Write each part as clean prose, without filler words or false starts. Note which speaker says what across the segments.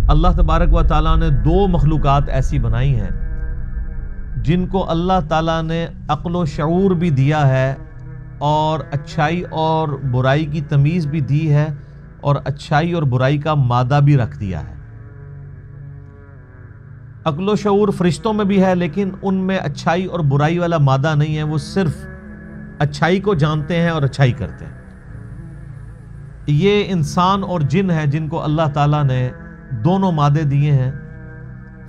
Speaker 1: اللہ تبارک و تعالیٰ نے دو مخلوقات ایسی بنائی ہیں جن کو اللہ تعالیٰ نے عقل و شعور بھی دیا ہے اور اچھائی اور برائی کی تمیز بھی دی ہے اور اچھائی اور برائی کا مادہ بھی رکھ دیا ہے۔ عقل و شعور فرشتوں میں بھی ہے، لیکن ان میں اچھائی اور برائی والا مادہ نہیں ہے، وہ صرف اچھائی کو جانتے ہیں اور اچھائی کرتے ہیں۔ یہ انسان اور جن ہے جن کو اللہ تعالیٰ نے دونوں مادے دیے ہیں،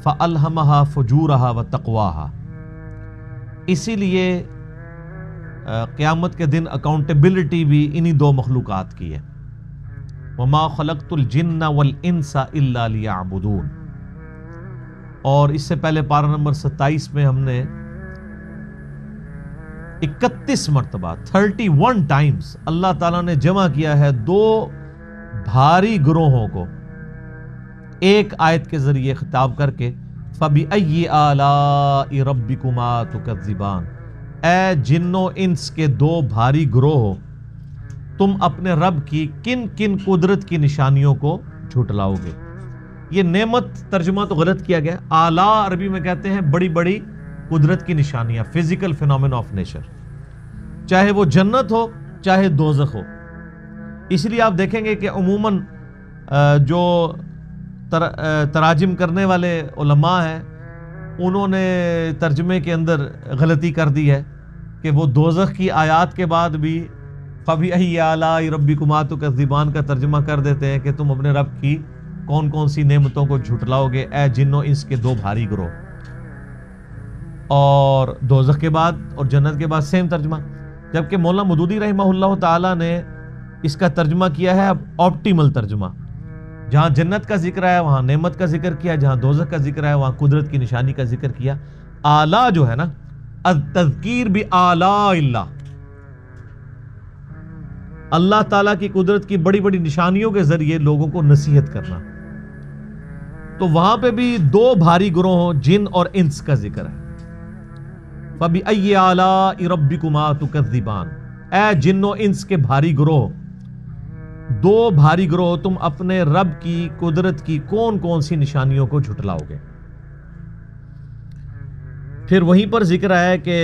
Speaker 1: فَأَلْهَمَهَا فُجُورَهَا وَتَقْوَاهَا۔ اسی لیے قیامت کے دن اکاؤنٹیبلٹی بھی انہی دو مخلوقات کی ہے۔ وَمَا خَلَقْتُ الْجِنَّ وَالْإِنسَ إِلَّا لِيَعْبُدُونَ۔ اور اس سے پہلے پارہ نمبر 27 میں ہم نے 31 مرتبہ 31 ٹائمز اللہ تعالیٰ نے جمع کیا ہے دو بھاری گروہوں کو ایک آیت کے ذریعے خطاب کر کے، فَبِأَيِّ آلَاءِ رَبِّكُمَا تُكَذِّبَانِ۔ اے جن و انس کے دو بھاری گروہ، تم اپنے رب کی کن کن قدرت کی نشانیوں کو جھٹلاؤ گے۔ یہ نعمت ترجمہ تو غلط کیا گیا، آلاء عربی میں کہتے ہیں بڑی بڑی قدرت کی نشانیاں، فزیکل فینومینا آف نیچر، چاہے وہ جنت ہو چاہے دوزخ ہو۔ اس لیے آپ دیکھیں گے کہ عموماً جو تراجم کرنے والے علماء ہیں انہوں نے ترجمے کے اندر غلطی کر دی ہے کہ وہ دوزخ کی آیات کے بعد بھی فَبِأَيِّ آلَاءِ رَبِّكُمَا تُكَذِّبَانِ کا ترجمہ کر دیتے ہیں کہ تم اپنے رب کی کون کون سی نعمتوں کو جھٹلاؤ گے اے جن و انس کے دو بھاری گروہ، اور دوزخ کے بعد اور جنت کے بعد سیم ترجمہ۔ جبکہ مولانا مودودی رحمہ اللہ تعالی نے اس کا ترجمہ کیا ہے آپٹیمل ترجمہ، جہاں جنت کا ذکر ہے وہاں نعمت کا ذکر کیا، جہاں دوزخ کا ذکر ہے وہاں قدرت کی نشانی کا ذکر کیا۔ اعلیٰ جو ہے نا، التذکیر بآلاء اللہ، اللہ تعالیٰ کی قدرت کی بڑی بڑی نشانیوں کے ذریعے لوگوں کو نصیحت کرنا، تو وہاں پہ بھی دو بھاری گروہوں جن اور انس کا ذکر ہے۔ فَبِأَيِّ آلَاءِ رَبِّكُمَا تُكَذِّبَانِ۔ اے جن و انس کے بھاری گروہ، دو بھاری گروہ، تم اپنے رب کی قدرت کی کون کون سی نشانیوں کو جھٹلاؤ گے۔ پھر وہیں پر ذکر ہے کہ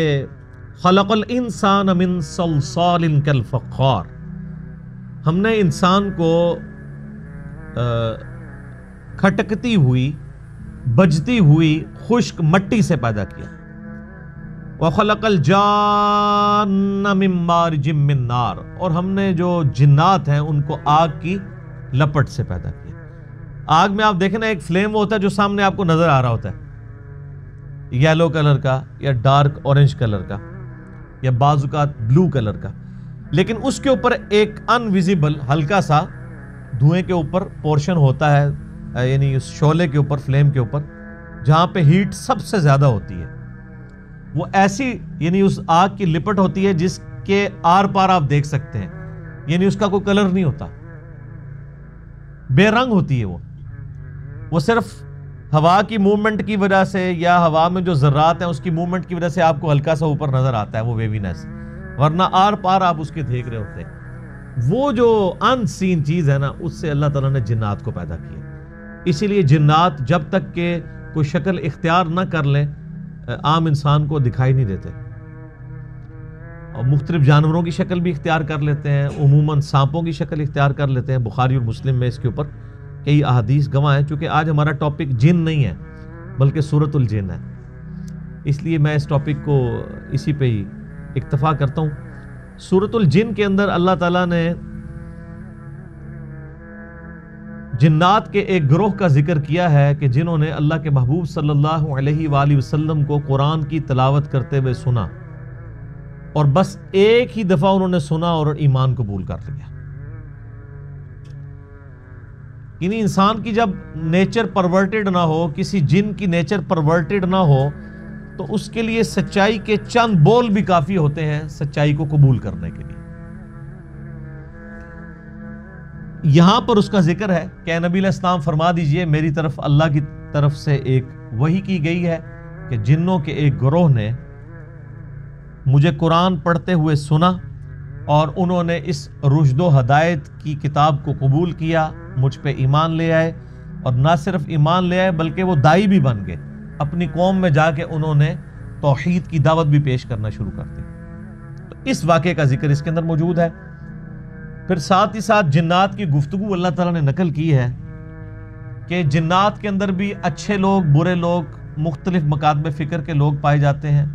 Speaker 1: خلق الانسان من صلصال کالفخار، ہم نے انسان کو کھٹکتی ہوئی بجتی ہوئی خشک مٹی سے پیدا کیا۔ وَخَلَقَ الْجَانَّ مِن مَّارِجٍ مِّن نَّارٍ، اور ہم نے جو جنات ہیں ان کو آگ کی لپٹ سے پیدا کیا۔ آگ میں آپ دیکھیں نا ایک فلیم ہوتا ہے جو سامنے آپ کو نظر آ رہا ہوتا ہے، یلو کلر کا یا ڈارک اورنج کلر کا یا بعض اوقات بلو کلر کا، لیکن اس کے اوپر ایک انویزیبل ہلکا سا دھوئیں کے اوپر پورشن ہوتا ہے، یعنی اس شعلے کے اوپر، فلیم کے اوپر، جہاں پہ ہیٹ سب سے زیادہ ہوتی ہے، وہ ایسی یعنی اس آگ کی لپٹ ہوتی ہے جس کے آر پار آپ دیکھ سکتے ہیں، یعنی اس کا کوئی کلر نہیں ہوتا، بے رنگ ہوتی ہے وہ صرف ہوا کی موومنٹ کی وجہ سے یا ہوا میں جو ذرات ہیں اس کی موومنٹ کی وجہ سے آپ کو ہلکا سا اوپر نظر آتا ہے وہ ویوینس، ورنہ آر پار آپ اس کے دیکھ رہے ہوتے ہیں۔ وہ جو ان سین چیز ہے نا، اس سے اللہ تعالیٰ نے جنات کو پیدا کیا۔ اسی لیے جنات جب تک کہ کوئی شکل اختیار نہ کر لیں عام انسان کو دکھائی نہیں دیتے، اور مختلف جانوروں کی شکل بھی اختیار کر لیتے ہیں، عموماً سانپوں کی شکل اختیار کر لیتے ہیں۔ بخاری اور مسلم میں اس کے اوپر کئی احادیث گواہ ہیں۔ چونکہ آج ہمارا ٹاپک جن نہیں ہے بلکہ سورۃ الجن ہے، اس لیے میں اس ٹاپک کو اسی پہ ہی اکتفا کرتا ہوں۔ سورۃ الجن کے اندر اللہ تعالیٰ نے جنات کے ایک گروہ کا ذکر کیا ہے کہ جنہوں نے اللہ کے محبوب صلی اللہ علیہ وآلہ وسلم کو قرآن کی تلاوت کرتے ہوئے سنا، اور بس ایک ہی دفعہ انہوں نے سنا اور ایمان قبول کر لیا۔ یعنی انسان کی جب نیچر پرورٹڈ نہ ہو، کسی جن کی نیچر پرورٹڈ نہ ہو، تو اس کے لیے سچائی کے چند بول بھی کافی ہوتے ہیں سچائی کو قبول کرنے کے لیے۔ یہاں پر اس کا ذکر ہے کہ اے نبی علیہ السلام فرما دیجئے میری طرف اللہ کی طرف سے ایک وحی کی گئی ہے کہ جنوں کے ایک گروہ نے مجھے قرآن پڑھتے ہوئے سنا اور انہوں نے اس رشد و ہدایت کی کتاب کو قبول کیا، مجھ پہ ایمان لے آئے اور نہ صرف ایمان لے آئے بلکہ وہ دائی بھی بن گئے. اپنی قوم میں جا کے انہوں نے توحید کی دعوت بھی پیش کرنا شروع کر دی. تو اس واقعے کا ذکر اس کے اندر موجود ہے. پھر ساتھ ہی ساتھ جنات کی گفتگو اللہ تعالیٰ نے نقل کی ہے کہ جنات کے اندر بھی اچھے لوگ، برے لوگ، مختلف مکاتب فکر کے لوگ پائے جاتے ہیں،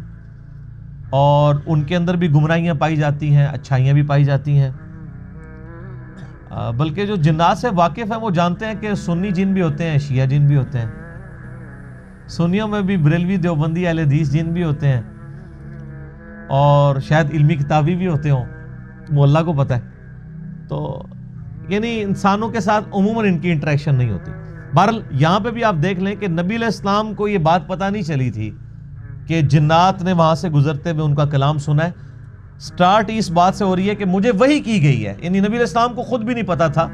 Speaker 1: اور ان کے اندر بھی گمراہیاں پائی جاتی ہیں، اچھائیاں بھی پائی جاتی ہیں. بلکہ جو جنات سے واقف ہیں وہ جانتے ہیں کہ سنی جن بھی ہوتے ہیں، شیعہ جن بھی ہوتے ہیں، سنیوں میں بھی بریلوی دیوبندی اہل حدیث جن بھی ہوتے ہیں، اور شاید علمی کتابی بھی ہوتے ہوں، وہ اللہ کو پتہ ہے. تو یعنی انسانوں کے ساتھ عموماً ان کی انٹریکشن نہیں ہوتی. بہرحال یہاں پہ بھی آپ دیکھ لیں کہ نبی علیہ السلام کو یہ بات پتہ نہیں چلی تھی کہ جنات نے وہاں سے گزرتے ہوئے ان کا کلام سنا ہے. سٹارٹ اس بات سے ہو رہی ہے کہ مجھے وحی کی گئی ہے. یعنی نبی علیہ السلام کو خود بھی نہیں پتا تھا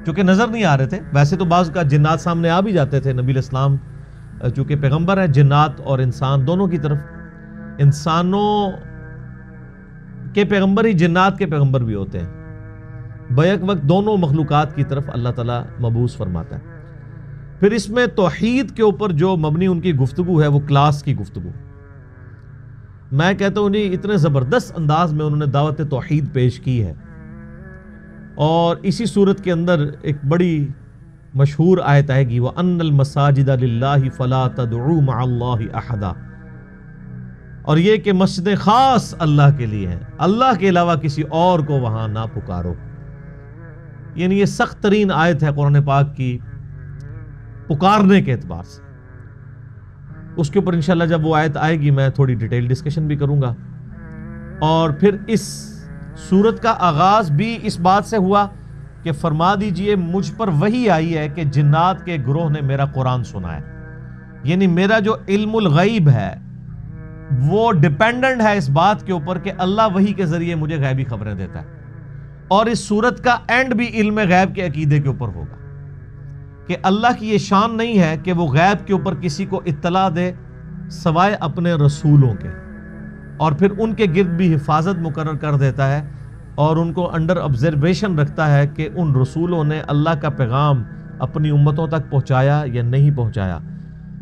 Speaker 1: چونکہ نظر نہیں آ رہے تھے. ویسے تو بعض کا جنات سامنے آ بھی جاتے تھے. نبی علیہ السلام چونکہ پیغمبر ہے، جنات اور انسان دونوں کی طرف، انسانوں کے پیغمبر ہی جنات کے پیغمبر بھی ہوتے ہیں. بیک وقت دونوں مخلوقات کی طرف اللہ تعالیٰ مبعوث فرماتا ہے. پھر اس میں توحید کے اوپر جو مبنی ان کی گفتگو ہے وہ کلاس کی گفتگو. میں کہتا ہوں نہیں، اتنے زبردست انداز میں انہوں نے دعوت توحید پیش کی ہے. اور اسی صورت کے اندر ایک بڑی مشہور آیت آئے گی، وَأَنَّ الْمَسَاجِدَ لِلَّهِ فَلَا تَدْعُوا مَعَ اللَّهِ أَحَدًا، اور یہ کہ مسجدیں خاص اللہ کے لیے ہیں، اللہ کے علاوہ کسی اور کو وہاں نہ پکارو. یعنی یہ سخت ترین آیت ہے قرآن پاک کی پکارنے کے اعتبار سے. اس کے اوپر انشاءاللہ جب وہ آیت آئے گی میں تھوڑی ڈیٹیل ڈسکشن بھی کروں گا. اور پھر اس سورت کا آغاز بھی اس بات سے ہوا کہ فرما دیجئے مجھ پر وحی آئی ہے کہ جنات کے گروہ نے میرا قرآن سنا ہے. یعنی میرا جو علم الغیب ہے وہ ڈیپینڈنٹ ہے اس بات کے اوپر کہ اللہ وحی کے ذریعے مجھے غیبی خبریں دیتا ہے. اور اس سورت کا اینڈ بھی علم غیب کے عقیدے کے اوپر ہوگا کہ اللہ کی یہ شان نہیں ہے کہ وہ غیب کے اوپر کسی کو اطلاع دے سوائے اپنے رسولوں کے، اور پھر ان کے گرد بھی حفاظت مقرر کر دیتا ہے اور ان کو انڈر آبزرویشن رکھتا ہے کہ ان رسولوں نے اللہ کا پیغام اپنی امتوں تک پہنچایا یا نہیں پہنچایا.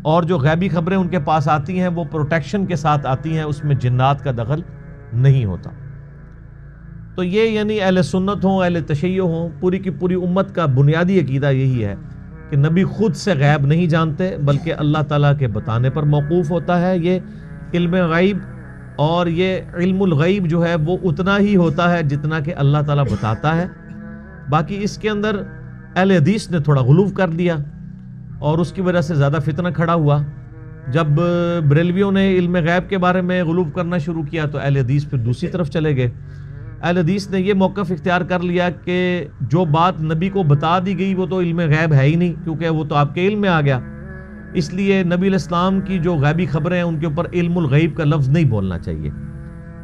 Speaker 1: اور جو غیبی خبریں ان کے پاس آتی ہیں وہ پروٹیکشن کے ساتھ آتی ہیں، اس میں جنات کا دخل نہیں ہوتا. تو یہ یعنی اہل سنت ہوں، اہل تشیع ہوں، پوری کی پوری امت کا بنیادی عقیدہ یہی ہے کہ نبی خود سے غیب نہیں جانتے بلکہ اللہ تعالیٰ کے بتانے پر موقوف ہوتا ہے یہ علم غیب. اور یہ علم الغیب جو ہے وہ اتنا ہی ہوتا ہے جتنا کہ اللہ تعالیٰ بتاتا ہے. باقی اس کے اندر اہل حدیث نے تھوڑا غلو کر دیا اور اس کی وجہ سے زیادہ فتنہ کھڑا ہوا. جب بریلویوں نے علم غیب کے بارے میں غلو کرنا شروع کیا تو اہل حدیث پھر دوسری طرف چلے گئے. اہل حدیث نے یہ موقف اختیار کر لیا کہ جو بات نبی کو بتا دی گئی وہ تو علم غیب ہے ہی نہیں، کیونکہ وہ تو آپ کے علم میں آ گیا. اس لیے نبی علیہ السلام کی جو غیبی خبریں ہیں ان کے اوپر علم الغیب کا لفظ نہیں بولنا چاہیے،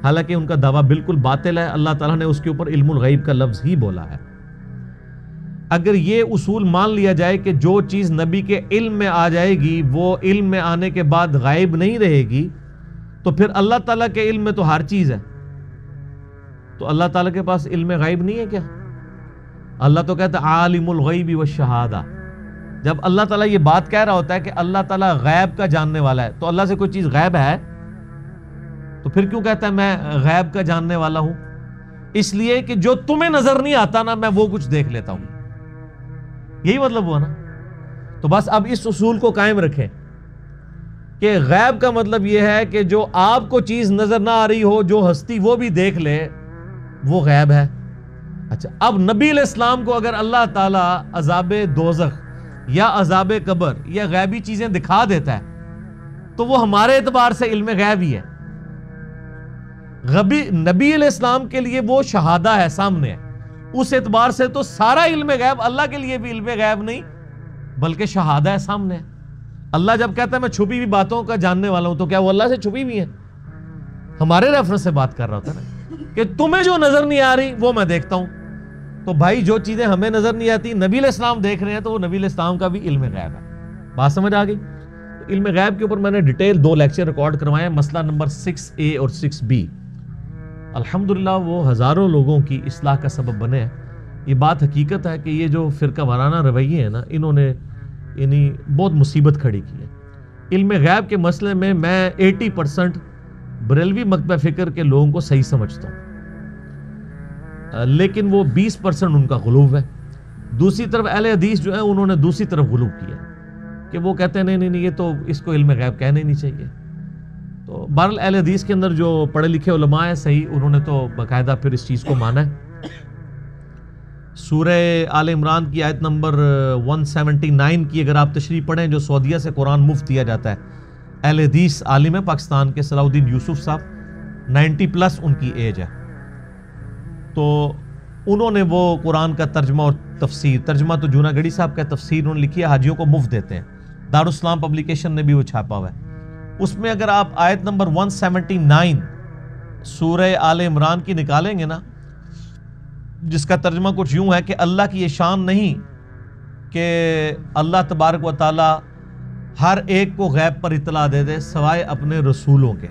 Speaker 1: حالانکہ ان کا دعویٰ بالکل باطل ہے. اللہ تعالیٰ نے اس کے اوپر علم الغیب کا لفظ ہی بولا ہے. اگر یہ اصول مان لیا جائے کہ جو چیز نبی کے علم میں آ جائے گی وہ علم میں آنے کے بعد غائب نہیں رہے گی، تو پھر اللہ تعالیٰ کے علم میں تو ہر چیز ہے. تو اللہ تعالیٰ کے پاس علم غیب نہیں ہے کیا؟ اللہ تو کہتا ہے عالم الغیب والشہادہ. جب اللہ تعالیٰ یہ بات کہہ رہا ہوتا ہے کہ اللہ تعالیٰ غیب کا جاننے والا ہے، تو اللہ سے کوئی چیز غیب ہے تو پھر کیوں کہتا ہے میں غیب کا جاننے والا ہوں؟ اس لیے کہ جو تمہیں نظر نہیں آتا نا میں وہ کچھ دیکھ لیتا ہوں. یہی مطلب ہوا نا. تو بس اب اس اصول کو قائم رکھیں کہ غیب کا مطلب یہ ہے کہ جو آپ کو چیز نظر نہ آ رہی ہو، جو ہستی وہ بھی دیکھ لے، وہ غیب ہے. اچھا، اب نبی علیہ السلام کو اگر اللہ تعالیٰ عذاب دوزخ یا عذاب قبر یا غیبی چیزیں دکھا دیتا ہے تو وہ ہمارے اعتبار سے علم غیب ہی ہے. نبی علیہ السلام کے لیے وہ شہادہ ہے، سامنے ہے. اس اعتبار سے تو سارا علم غیب اللہ کے لیے بھی علم غیب نہیں بلکہ شہادہ ہے، سامنے ہے. اللہ جب کہتا ہے میں چھپی ہوئی باتوں کا جاننے والا ہوں تو کیا وہ اللہ سے چھپی ہوئی ہے؟ ہمارے ریفرنس سے بات کر رہا ہوتا ہے نا کہ تمہیں جو نظر نہیں آ رہی وہ میں دیکھتا ہوں. تو بھائی جو چیزیں ہمیں نظر نہیں آتی نبی علیہ السلام دیکھ رہے ہیں تو وہ نبی علیہ السلام کا بھی علم غیب ہے. بات سمجھ آ گئی؟ علم غیب کے اوپر میں نے ڈیٹیل 2 لیکچر ریکارڈ کروائے ہیں، مسئلہ نمبر 6A اور 6B. الحمدللہ وہ ہزاروں لوگوں کی اصلاح کا سبب بنے ہیں. یہ بات حقیقت ہے کہ یہ جو فرقہ وارانہ رویے ہیں نا، انہوں نے یعنی بہت مصیبت کھڑی کی ہے۔ علم غیب کے مسئلے میں 80% بریلوی مکتبہ فکر کے لوگوں کو صحیح سمجھتا ہوں، لیکن وہ 20% ان کا غلو ہے۔ دوسری طرف اہل حدیث جو ہے انہوں نے دوسری طرف غلو کیا کہ وہ کہتے ہیں نہیں یہ تو اس کو علم غیب کہنا ہی نہیں چاہیے۔ تو بہرحال اہل حدیث کے اندر جو پڑھے لکھے علماء ہیں صحیح، انہوں نے تو باقاعدہ پھر اس چیز کو مانا ہے۔ سورہ آل عمران کی آیت نمبر 179 کی اگر آپ تشریح پڑھیں، جو سعودیہ سے قرآن مفت دیا جاتا ہے، اہل حدیث عالم ہے پاکستان کے صلاح الدین یوسف صاحب، 90+ ان کی ایج ہے، تو انہوں نے وہ قرآن کا ترجمہ اور تفسیر، ترجمہ تو جونا گڑی صاحب کا تفسیر انہوں نے لکھی ہے، حاجیوں کو مفت دیتے ہیں، دارالاسلام پبلیکیشن نے بھی وہ چھاپا ہوا ہے۔ اس میں اگر آپ آیت نمبر 179 سورہ آل عمران کی نکالیں گے نا، جس کا ترجمہ کچھ یوں ہے کہ اللہ کی یہ شان نہیں کہ اللہ تبارک و تعالی ہر ایک کو غیب پر اطلاع دے دے سوائے اپنے رسولوں کے،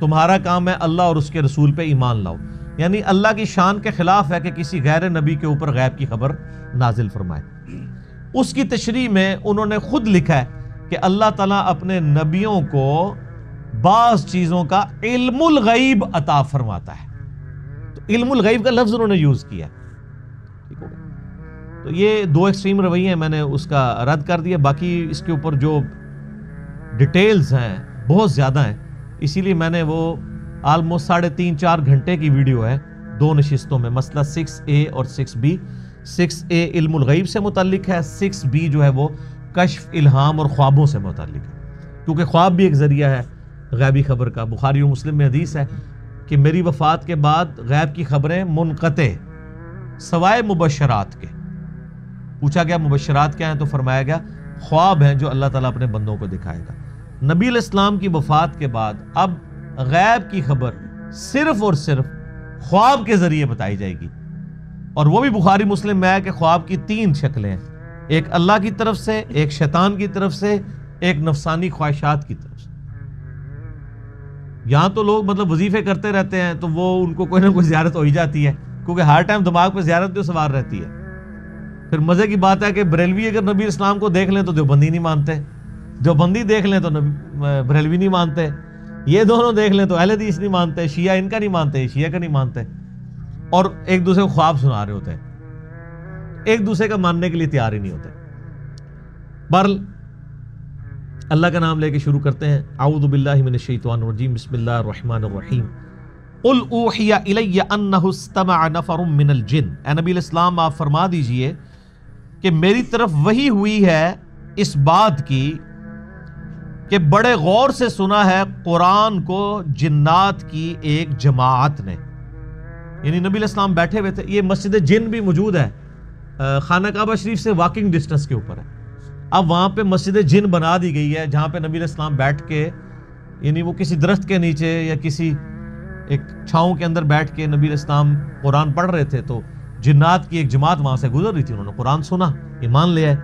Speaker 1: تمہارا کام ہے اللہ اور اس کے رسول پہ ایمان لاؤ، یعنی اللہ کی شان کے خلاف ہے کہ کسی غیر نبی کے اوپر غیب کی خبر نازل فرمائے۔ اس کی تشریح میں انہوں نے خود لکھا ہے کہ اللہ تعالیٰ اپنے نبیوں کو بعض چیزوں کا علم الغیب عطا فرماتا ہے، تو علم الغیب کا لفظ انہوں نے یوز کیا، ٹھیک ہو گیا۔ تو یہ دو ایکسٹریم رویے ہیں، میں نے اس کا رد کر دیا، باقی اس کے اوپر جو ڈیٹیلز ہیں بہت زیادہ ہیں، اسی لیے میں نے وہ آلموسٹ 3.5-4 گھنٹے کی ویڈیو ہے 2 نشستوں میں، مسئلہ 6A اور 6B۔ 6A علم الغیب سے متعلق ہے، 6B جو ہے وہ کشف، الہام اور خوابوں سے متعلق ہے، کیونکہ خواب بھی ایک ذریعہ ہے غیبی خبر کا۔ بخاری و مسلم میں حدیث ہے کہ میری وفات کے بعد غیب کی خبریں منقطع سوائے مبشرات کے۔ پوچھا گیا مبشرات کیا ہیں، تو فرمایا گیا خواب ہیں جو اللہ تعالیٰ اپنے بندوں کو دکھائے گا۔ نبی علیہ السلام کی وفات کے بعد اب غیب کی خبر صرف اور صرف خواب کے ذریعے بتائی جائے گی، اور وہ بھی بخاری مسلم میں ہے کہ خواب کی 3 شکلیں ہیں، ایک اللہ کی طرف سے، ایک شیطان کی طرف سے، ایک نفسانی خواہشات کی طرف سے۔ یہاں تو لوگ مطلب وظیفے کرتے رہتے ہیں تو وہ ان کو کوئی نہ کوئی زیارت ہو ہی جاتی ہے، کیونکہ ہر ٹائم دماغ پہ زیارت جو سوار رہتی ہے۔ پھر مزے کی بات ہے کہ بریلوی اگر نبی اسلام کو دیکھ لیں تو دیوبندی نہیں مانتے، دیوبندی دیکھ لیں تو بریلوی نہیں مانتے، یہ دونوں دیکھ لیں تو اہل حدیث نہیں مانتے، شیعہ ان کا نہیں مانتے، شیعہ کا نہیں مانتے، اور ایک دوسرے کو خواب سنا رہے ہوتے ہیں، ایک دوسرے کا ماننے کے لیے تیار ہی نہیں ہوتے۔ بہرحال اللہ کا نام لے کے شروع کرتے ہیں۔ اعوذ باللہ من الشیطان الرجیم، بسم اللہ الرحمن الرحیم۔ قل اوحی الی انہ استمع نفر من الجن، اے نبی علیہ السلام آپ فرما دیجئے کہ میری طرف وحی ہوئی ہے اس بات کی کہ بڑے غور سے سنا ہے قرآن کو جنات کی ایک جماعت نے، یعنی نبی علیہ السلام بیٹھے ہوئے تھے، یہ مسجد جن بھی موجود ہے خانہ کعبہ شریف سے واکنگ ڈسٹنس کے اوپر ہے، اب وہاں پہ مسجد جن بنا دی گئی ہے جہاں پہ نبی علیہ السلام بیٹھ کے، یعنی وہ کسی درخت کے نیچے یا کسی ایک چھاؤں کے اندر بیٹھ کے نبی علیہ السلام قرآن پڑھ رہے تھے، تو جنات کی ایک جماعت وہاں سے گزر رہی تھی، انہوں نے قرآن سنا، ایمان لے آئے۔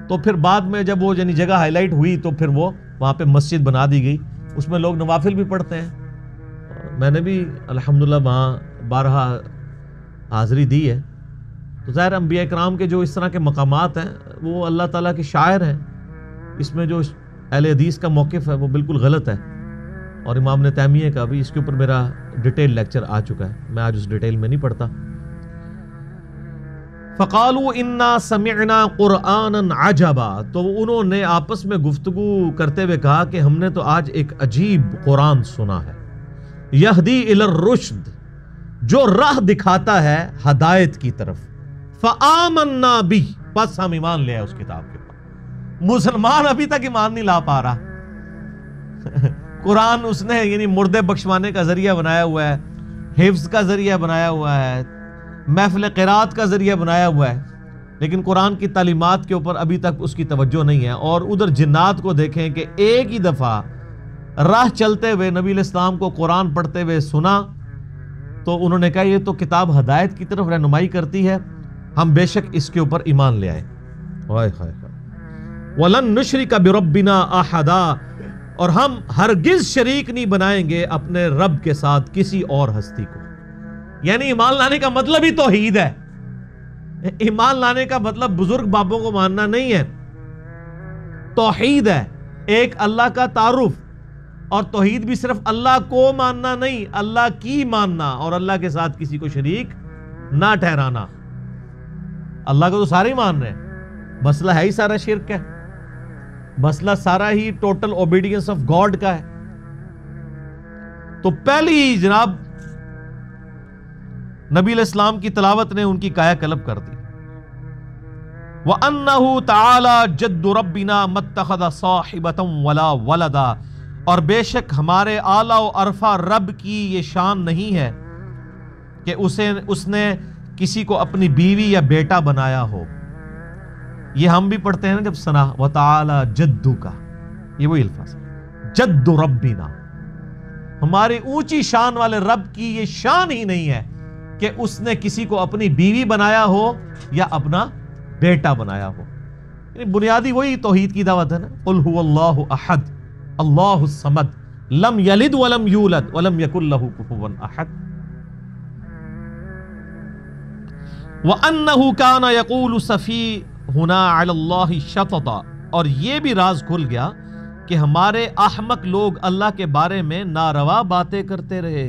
Speaker 1: تو پھر بعد میں جب وہ یعنی جگہ ہائی لائٹ ہوئی تو پھر وہ وہاں پہ مسجد بنا دی گئی، اس میں لوگ نوافل بھی پڑھتے ہیں، میں نے بھی الحمدللہ وہاں 12 حاضری دی ہے۔ تو ظاہر انبیاء اکرام کے جو اس طرح کے مقامات ہیں وہ اللہ تعالیٰ کے شاعر ہیں، اس میں جو اہل حدیث کا موقف ہے وہ بالکل غلط ہے، اور امام ابن تیمیہ کا بھی، اس کے اوپر میرا ڈیٹیل لیکچر آ چکا ہے، میں آج اس ڈیٹیل میں نہیں پڑھتا۔ فَقَالُوا إِنَّا سَمِعْنَا قُرْآنًا عَجَبًا، تو انہوں نے آپس میں گفتگو کرتے ہوئے کہا کہ ہم نے تو آج ایک عجیب قرآن سنا ہے، یہدی الی الرشد، جو راہ دکھاتا ہے ہدایت کی طرف، فآمنا بہ، بس ہم ایمان لے آئے اس کتاب کے اوپر۔ مسلمان ابھی تک ایمان نہیں لا پا رہا، قرآن اس نے یعنی مردے بخشوانے کا ذریعہ بنایا ہوا ہے، حفظ کا ذریعہ بنایا ہوا ہے، محفل قرات کا ذریعہ بنایا ہوا ہے، لیکن قرآن کی تعلیمات کے اوپر ابھی تک اس کی توجہ نہیں ہے۔ اور ادھر جنات کو دیکھیں کہ ایک ہی دفعہ راہ چلتے ہوئے نبی علیہ السلام کو قرآن پڑھتے ہوئے سنا تو انہوں نے کہا یہ تو کتاب ہدایت کی طرف رہنمائی کرتی ہے، ہم بے شک اس کے اوپر ایمان لے آئے۔ وَلَن نُشْرِكَ بِرَبِّنَا أَحَدًا، اور ہم ہرگز شریک نہیں بنائیں گے اپنے رب کے ساتھ کسی اور ہستی کو، یعنی ایمان لانے کا مطلب ہی توحید ہے، ایمان لانے کا مطلب بزرگ بابوں کو ماننا نہیں ہے، توحید ہے، ایک اللہ کا تعارف، اور توحید بھی صرف اللہ کو ماننا نہیں، اللہ کی ماننا اور اللہ کے ساتھ کسی کو شریک نہ ٹھہرانا۔ اللہ کو تو سارے ہی مان رہے ہیں، مسئلہ ہے ہی سارا شرک ہے، مسئلہ سارا ہی ٹوٹل اوبیڈینس آف گاڈ کا ہے۔ تو پہلی جناب نبی علیہ السلام کی تلاوت نے ان کی کایا کلب کر دی۔ وَأَنَّهُ تَعَالَى جَدُّ رَبِّنَا مَتَّخَذَ صَاحِبَةً وَلَا وَلَدًا، اور بے شک ہمارے اعلیٰ و عرفہ رب کی یہ شان نہیں ہے کہ اس نے کسی کو اپنی بیوی یا بیٹا بنایا ہو۔ یہ ہم بھی پڑھتے ہیں نا جب سنا وَتَعَالَى جَدُّكَ، یہ وہی الفاظ ہے، جد ربنا، ہماری اونچی شان والے رب کی یہ شان ہی نہیں ہے کہ اس نے کسی کو اپنی بیوی بنایا ہو یا اپنا بیٹا بنایا ہو۔ یعنی بنیادی وہی توحید کی دعوت ہے نا، قل هو اللہ احد اللہ الصمد لم یلد ولم یولد ولم یکن لہ کفوا احد۔ وَأَنَّهُ كَانَ يَقُولُ سَفِيهُنَا عَلَى اللَّهِ شَطَطًا، اور یہ بھی راز کھل گیا کہ ہمارے احمق لوگ اللہ کے بارے میں ناروا باتیں کرتے رہے۔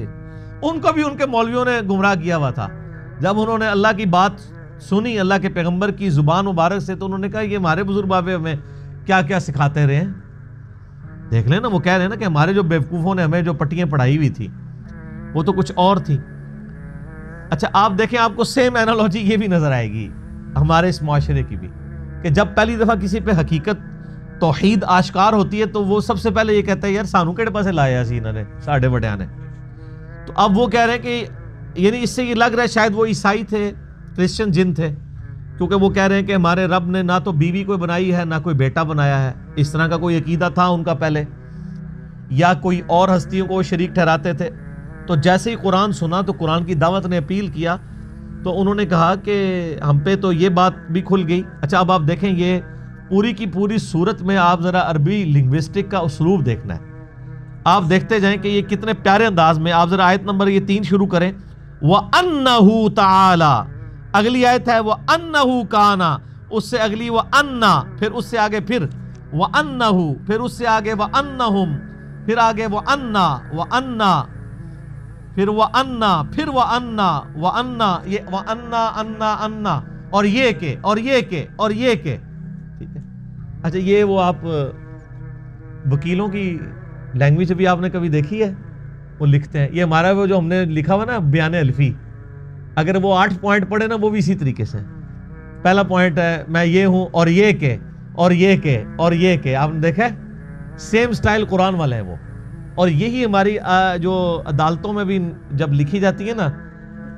Speaker 1: ان کو بھی ان کے مولویوں نے گمراہ کیا ہوا تھا، جب انہوں نے اللہ کی بات سنی اللہ کے پیغمبر کی زبان مبارک سے تو انہوں نے کہا یہ ہمارے بزرگ بابے ہمیں کیا کیا سکھاتے رہے ہیں۔ دیکھ لیں نا، وہ کہہ رہے ہیں نا کہ ہمارے جو بیوقوفوں نے ہمیں جو پٹیاں پڑھائی ہوئی تھی وہ تو کچھ اور تھی۔ اچھا آپ دیکھیں، آپ کو سیم اینالوجی یہ بھی نظر آئے گی ہمارے اس معاشرے کی بھی، کہ جب پہلی دفعہ کسی پہ حقیقت توحید آشکار ہوتی ہے تو وہ سب سے پہلے یہ کہتا ہے یار سانو کہڑے پاسے لایا سی انہوں نے، ساڑھے بڑیاں نے۔ تو اب وہ کہہ رہے ہیں کہ یعنی اس سے یہ لگ رہا ہے شاید وہ عیسائی تھے، کرسچن جن تھے، کیونکہ وہ کہہ رہے ہیں کہ ہمارے رب نے نہ تو بیوی کوئی بنائی ہے نہ کوئی بیٹا بنایا ہے۔ اس طرح کا کوئی عقیدہ تھا ان کا پہلے، یا کوئی اور ہستیوں کو وہ شریک ٹھہراتے تھے۔ تو جیسے ہی قرآن سنا تو قرآن کی دعوت نے اپیل کیا تو انہوں نے کہا کہ ہم پہ تو یہ بات بھی کھل گئی۔ اچھا اب آپ دیکھیں، یہ پوری کی پوری صورت میں آپ ذرا عربی لنگوسٹک کا اسلوب دیکھنا ہے، آپ دیکھتے جائیں کہ یہ کتنے پیارے انداز میں۔ آپ ذرا آیت نمبر یہ 3 شروع کریں، وَأَنَّهُ تَعَالَى، اگلی آیت ہے وَأَنَّهُ كَانَ، اس سے اگلی وَأَنَّا، پھر اس سے آگے پھر وَأَنَّهُ، پھر اس سے آگے وَأَنَّهُمْ، پھر آگے وَأَنَّا وَأَنَّا، پھر وَأَنَّا، پھر وَأَنَّا وَأَنَّا، یہ وَأَنَّا أَنَّا أَنَّا، اور یہ کہ اور یہ کہ اور یہ کہ، ٹھیک ہے۔ اچھا یہ وہ آپ وکیلوں کی لینگویج بھی آپ نے کبھی دیکھی ہے؟ وہ لکھتے ہیں، یہ ہمارا وہ جو ہم نے لکھا ہوا نا بیان الفی، اگر وہ 8 پوائنٹ پڑھے نا وہ بھی اسی طریقے سے۔ پہلا پوائنٹ ہے میں یہ ہوں اور یہ کہ اور یہ کہ اور یہ کہ، آپ نے دیکھا ہے سیم سٹائل قرآن والا ہے وہ۔ اور یہی ہماری جو عدالتوں میں بھی جب لکھی جاتی ہے نا،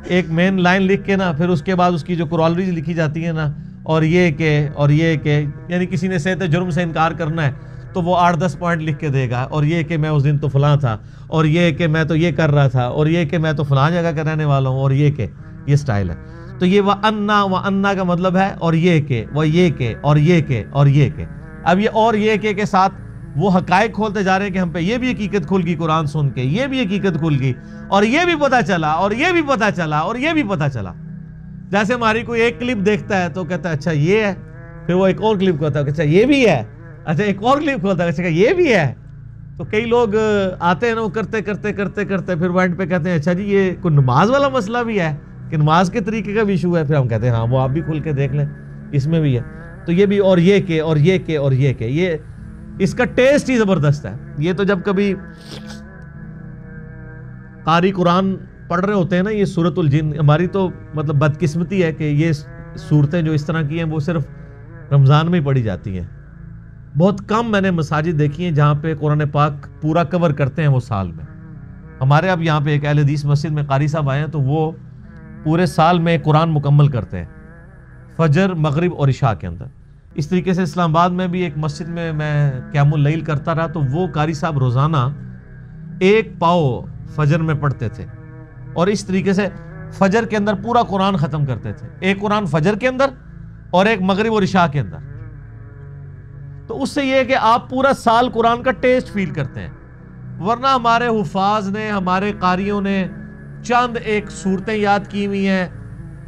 Speaker 1: ایک مین لائن لکھ کے نا پھر اس کے بعد اس کی جو کورالریز لکھی جاتی ہے نا، اور یہ کہ اور یہ کہ، یعنی کسی نے صحت جرم سے انکار کرنا ہے تو وہ 8-10 پوائنٹ لکھ کے دے گا، اور یہ کہ میں اس دن تو فلاں تھا، اور یہ کہ میں تو یہ کر رہا تھا، اور یہ کہ میں تو فلاں جگہ کا رہنے والا ہوں، اور یہ کہ، یہ سٹائل ہے۔ تو یہ وَأَنَّا کا مطلب ہے اور یہ کہ، وہ یہ کہ اور یہ کہ اور یہ کہ۔ اب یہ اور یہ کہ کے ساتھ وہ حقائق کھولتے جا رہے ہیں کہ ہم پہ یہ بھی حقیقت کھل گئی قرآن سن کے، یہ بھی حقیقت کھل گئی، اور یہ بھی پتہ چلا، اور یہ بھی پتہ چلا، اور یہ بھی پتہ چلا۔ جیسے ہماری کوئی ایک کلپ دیکھتا ہے تو کہتا ہے اچھا یہ ہے، پھر وہ ایک اور کلپ کہتا ہے کہ اچھا یہ بھی ہے، اچھا ایک اور کلپ کھولتا ہے اچھا یہ بھی ہے۔ تو کئی لوگ آتے ہیں نا وہ کرتے کرتے کرتے کرتے پھر وہ اینڈ پہ کہتے ہیں اچھا جی یہ کوئی نماز والا مسئلہ بھی ہے کہ نماز کے طریقے کا بھی ایشو ہے، پھر ہم کہتے ہیں ہاں وہ آپ بھی کھل کے دیکھ لیں اس میں بھی ہے۔ تو یہ بھی اور یہ کہ اور یہ کہ اور یہ کہ، یہ اس کا ٹیسٹ ہی زبردست ہے۔ یہ تو جب کبھی قاری قرآن پڑھ رہے ہوتے ہیں نا، یہ سورۃ الجن، ہماری تو مطلب بدقسمتی ہے کہ یہ صورتیں جو اس طرح کی ہیں وہ صرف رمضان میں ہی پڑھی جاتی ہیں۔ بہت کم میں نے مساجد دیکھی ہیں جہاں پہ قرآن پاک پورا کور کرتے ہیں وہ سال میں۔ ہمارے اب یہاں پہ ایک اہل حدیث مسجد میں قاری صاحب آئے ہیں تو وہ پورے سال میں قرآن مکمل کرتے ہیں، فجر مغرب اور عشاء کے اندر۔ اس طریقے سے اسلام آباد میں بھی ایک مسجد میں قیام اللیل کرتا رہا تو وہ قاری صاحب روزانہ 1 پاؤ فجر میں پڑھتے تھے، اور اس طریقے سے فجر کے اندر پورا قرآن ختم کرتے تھے، ایک قرآن فجر کے اندر اور ایک مغرب اور عشاء کے اندر۔ تو اس سے یہ ہے کہ آپ پورا سال قرآن کا ٹیسٹ فیل کرتے ہیں، ورنہ ہمارے حفاظ نے، ہمارے قاریوں نے چند ایک صورتیں یاد کی ہوئی ہیں،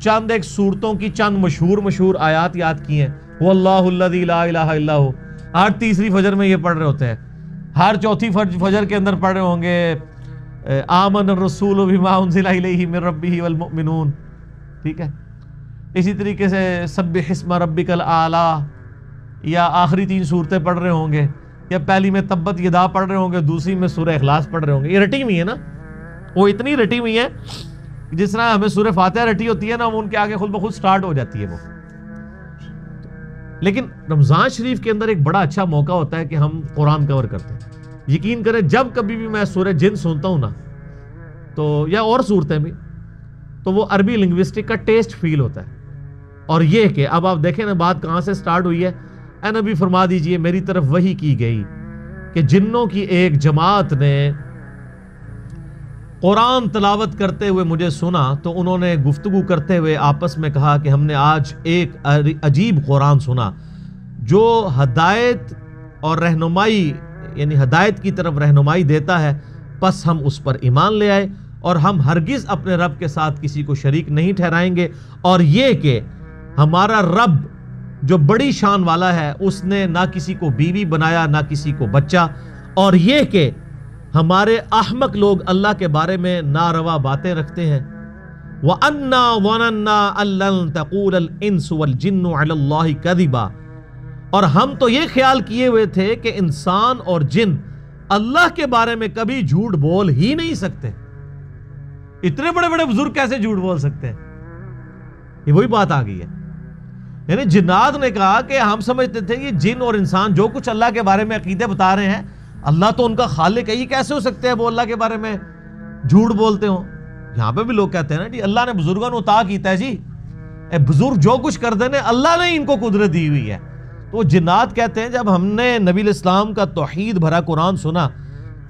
Speaker 1: چند ایک صورتوں کی چند مشہور آیات یاد کی ہیں، واللہ الذی لا الہ الا ہو، ہر تیسری فجر میں یہ پڑھ رہے ہوتے ہیں، ہر چوتھی فجر کے اندر پڑھ رہے ہوں گے آمن الرسول بما انزل الیہ من ربہ والمؤمنون، ٹھیک ہے. اسی طریقے سے سبح اسم ربک الاعلی، یا آخری 3 صورتیں پڑھ رہے ہوں گے، یا پہلی میں تبت یدا پڑھ رہے ہوں گے، دوسری میں سورہ اخلاص پڑھ رہے ہوں گے. یہ رٹی ہوئی ہے نا، وہ اتنی رٹی ہوئی ہے جس طرح ہمیں سورہ فاتحہ رٹی ہوتی ہے نا، وہ ان کے آگے خود بخود سٹارٹ ہو جاتی ہے وہ. لیکن رمضان شریف کے اندر ایک بڑا اچھا موقع ہوتا ہے کہ ہم قرآن کور کرتے ہیں. یقین کریں جب کبھی بھی میں سورہ جن سنتا ہوں نا تو، یا اور صورتیں بھی، تو وہ عربی لنگوسٹک کا ٹیسٹ فیل ہوتا ہے. اور یہ کہ اب آپ دیکھیں نا بات کہاں سے سٹارٹ ہوئی ہے. اے نبی فرما دیجئے میری طرف وحی کی گئی کہ جنوں کی ایک جماعت نے قرآن تلاوت کرتے ہوئے مجھے سنا تو انہوں نے گفتگو کرتے ہوئے آپس میں کہا کہ ہم نے آج ایک عجیب قرآن سنا جو ہدایت اور رہنمائی، یعنی ہدایت کی طرف رہنمائی دیتا ہے، پس ہم اس پر ایمان لے آئے اور ہم ہرگز اپنے رب کے ساتھ کسی کو شریک نہیں ٹھہرائیں گے. اور یہ کہ ہمارا رب جو بڑی شان والا ہے اس نے نہ کسی کو بیوی بنایا نہ کسی کو بچہ، اور یہ کہ ہمارے احمق لوگ اللہ کے بارے میں ناروا باتیں رکھتے ہیں. وَأَنَّا ظَنَنَّا أَن لَّن تَقُولَ الْإِنسُ وَالْجِنُّ عَلَى اللَّهِ كَذِبًا، اور ہم تو یہ خیال کیے ہوئے تھے کہ انسان اور جن اللہ کے بارے میں کبھی جھوٹ بول ہی نہیں سکتے. اتنے بڑے بڑے بزرگ کیسے جھوٹ بول سکتے ہیں؟ یہ وہی بات آ گئی ہے. یعنی جنات نے کہا کہ ہم سمجھتے تھے کہ جن اور انسان جو کچھ اللہ کے بارے میں عقیدے بتا رہے ہیں، اللہ تو ان کا خالق ہے، یہ کیسے ہو سکتے ہیں وہ اللہ کے بارے میں جھوٹ بولتے ہوں. یہاں پہ بھی لوگ کہتے ہیں نا جی اللہ نے بزرگوں نے عطا کیتا ہے، جی اے بزرگ جو کچھ کر دینے اللہ نے ان کو قدرت دی ہوئی ہے. تو جنات کہتے ہیں جب ہم نے نبی الاسلام کا توحید بھرا قرآن سنا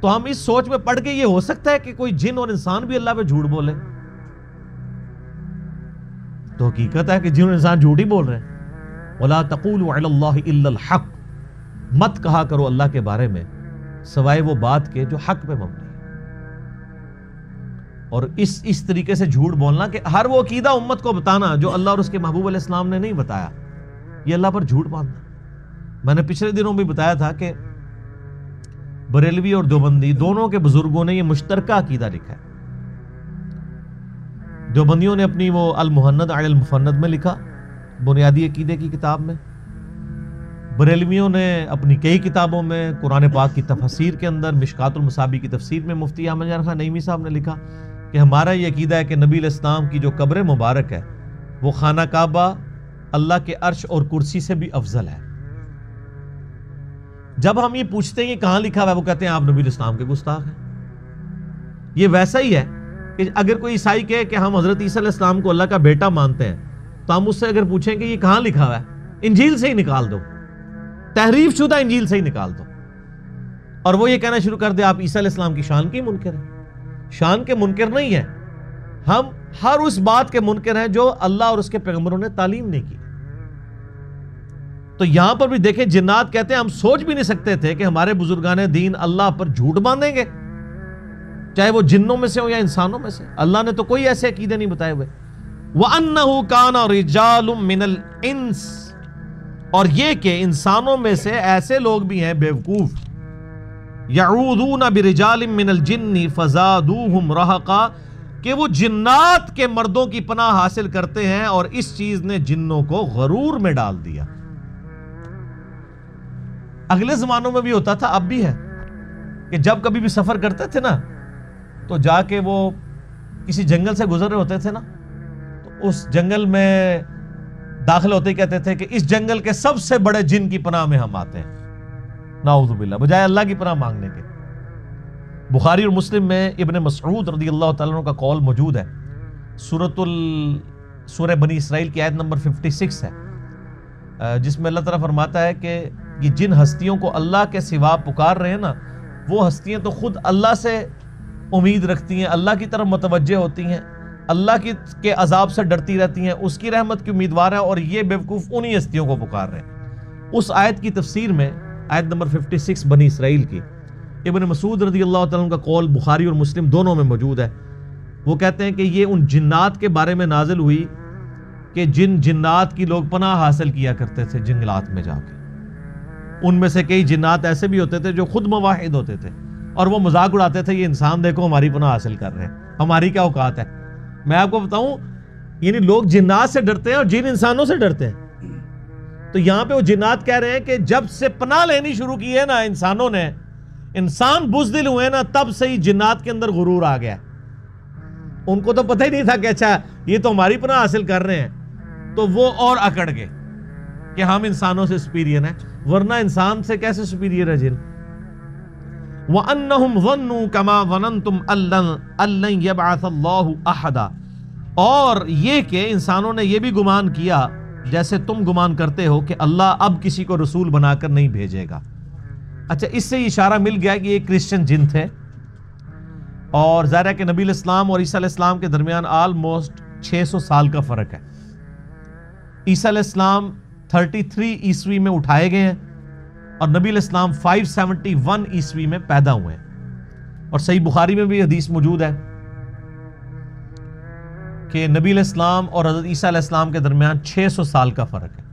Speaker 1: تو ہم اس سوچ میں پڑھ کے یہ ہو سکتا ہے کہ کوئی جن اور انسان بھی اللہ پہ جھوٹ بولے. تو حقیقت ہے کہ جن اور انسان جھوٹ ہی بول رہے ہیں. وَلَا تَقُولُوا عَلَى اللَّهِ إِلَّا الْحَقِّ، مت کہا کرو اللہ کے بارے میں سوائے وہ بات کے جو حق پہ مبنی ہے. اور اس طریقے سے جھوٹ بولنا کہ ہر وہ عقیدہ امت کو بتانا جو اللہ اور اس کے محبوب علیہ السلام نے نہیں بتایا، یہ اللہ پر جھوٹ باندھنا. میں نے پچھلے دنوں بھی بتایا تھا کہ بریلوی اور دیوبندی دونوں کے بزرگوں نے یہ مشترکہ عقیدہ لکھا ہے. دیوبندیوں نے اپنی وہ المحند علی المفند میں لکھا، بنیادی عقیدے کی کتاب میں. بریلویوں نے اپنی کئی کتابوں میں، قرآن پاک کی تفسیر کے اندر، مشکات المصابیح کی تفسیر میں مفتی احمد جان خان نعیمی صاحب نے لکھا کہ ہمارا یہ عقیدہ ہے کہ نبی علیہ السلام کی جو قبر مبارک ہے وہ خانہ کعبہ اللہ کے عرش اور کرسی سے بھی افضل ہے. جب ہم یہ پوچھتے ہیں کہ کہاں لکھا ہوا ہے، وہ کہتے ہیں آپ نبی علیہ السلام کے گستاخ ہیں. یہ ویسا ہی ہے کہ اگر کوئی عیسائی کہے کہ ہم حضرت عیسیٰ علیہ السلام کو اللہ کا بیٹا مانتے ہیں تو ہم اس سے اگر پوچھیں کہ یہ کہاں لکھا ہوا ہے، انجیل سے ہی نکال دو، تحریف شدہ انجیل سے ہی نکال دو. اور وہ یہ کہنا شروع کر دے آپ عیسیٰ علیہ السلام کی شان کے منکر ہیں. شان کے منکر نہیں ہیں، ہم ہر اس بات کے منکر ہیں جو اللہ اور اس کے پیغمبروں نے تعلیم نہیں کی. تو یہاں پر بھی دیکھیں جنات کہتے ہیں ہم سوچ بھی نہیں سکتے تھے کہ ہمارے بزرگان دین اللہ پر جھوٹ باندھیں گے، چاہے وہ جنوں میں سے ہو یا انسانوں میں سے. اللہ نے تو کوئی ایسے عقیدے نہیں بتائے ہوئے. وَأَنَّهُ كَانَ رِجَالٌ مِّنَ الْإِنسِ، اور یہ کہ انسانوں میں سے ایسے لوگ بھی ہیں بیوقوف، يَعُوذُونَ بِرِجَالٍ مِّنَ الْجِنِّ فَزَادُوهُمْ رَهَقًا، کہ وہ جنات کے مردوں کی پناہ حاصل کرتے ہیں اور اس چیز نے جنوں کو غرور میں ڈال دیا. اگلے زمانوں میں بھی ہوتا تھا، اب بھی ہے، کہ جب کبھی بھی سفر کرتے تھے نا تو جا کے وہ کسی جنگل سے گزر رہے ہوتے تھے نا، تو اس جنگل میں داخل ہوتے ہی کہتے تھے کہ اس جنگل کے سب سے بڑے جن کی پناہ میں ہم آتے ہیں، نعوذ باللہ، بجائے اللہ کی پناہ مانگنے کے. بخاری اور مسلم میں ابن مسعود رضی اللہ تعالیٰ عنہ کا قول موجود ہے. سورہ بنی اسرائیل کی آیت نمبر 56 ہے، جس میں اللہ تعالیٰ فرماتا ہے کہ یہ جن ہستیوں کو اللہ کے سوا پکار رہے ہیں نا، وہ ہستیاں تو خود اللہ سے امید رکھتی ہیں، اللہ کی طرف متوجہ ہوتی ہیں، اللہ کے عذاب سے ڈرتی رہتی ہیں، اس کی رحمت کی امیدوار ہیں، اور یہ بیوقوف انہی ہستیوں کو پکار رہے ہیں. اس آیت کی تفسیر میں، آیت نمبر 56 بنی اسرائیل کی، ابن مسعود رضی اللہ تعالیٰ عنہ کا قول بخاری اور مسلم دونوں میں موجود ہے. وہ کہتے ہیں کہ یہ ان جنات کے بارے میں نازل ہوئی کہ جنات کی لوگ پناہ حاصل کیا کرتے تھے جنگلات میں جا کے. ان میں سے کئی جنات ایسے بھی ہوتے تھے جو خود مواحد ہوتے تھے اور وہ مذاق اڑاتے تھے، یہ انسان دیکھو ہماری پناہ حاصل کر رہے ہیں، ہماری کیا اوقات ہے۔ میں آپ کو بتاؤں، یعنی لوگ جنات سے ڈرتے ہیں اور جن انسانوں سے ڈرتے ہیں۔ تو یہاں پہ وہ جنات کہہ رہے ہیں کہ جب سے پناہ لینی شروع کی ہے نا انسانوں نے، انسان بزدل ہوئے نا، تب سے ہی جنات کے اندر غرور آ گیا۔ ان کو تو پتہ ہی نہیں تھا کہ اچھا یہ تو ہماری پناہ حاصل کر رہے ہیں، تو وہ اور اکڑ گئے کہ ہم انسانوں سے سپیریئر ہیں، ورنہ انسان سے کیسے سپیریئر ہے جن۔ وَأَنَّهُمْ ظَنُّوا كَمَا ظَنَنْتُمْ أَن لَّن يَبْعَثَ اللَّهُ أَحَدًا، اور یہ کہ انسانوں نے یہ بھی گمان کیا جیسے تم گمان کرتے ہو کہ اللہ اب کسی کو رسول بنا کر نہیں بھیجے گا۔ اچھا، اس سے اشارہ مل گیا کہ یہ کرسچن جن تھے، اور ظاہر ہے کہ نبی علیہ السلام اور عیسیٰ علیہ السلام کے درمیان آلموسٹ 600 سال کا فرق ہے۔ عیسیٰ علیہ السلام 33 عیسوی میں اٹھائے گئے ہیں اور نبی علیہ السلام 571 عیسوی میں پیدا ہوئے ہیں، اور صحیح بخاری میں بھی حدیث موجود ہے کہ نبی علیہ السلام اور حضرت عیسیٰ علیہ السلام کے درمیان 600 سال کا فرق ہے۔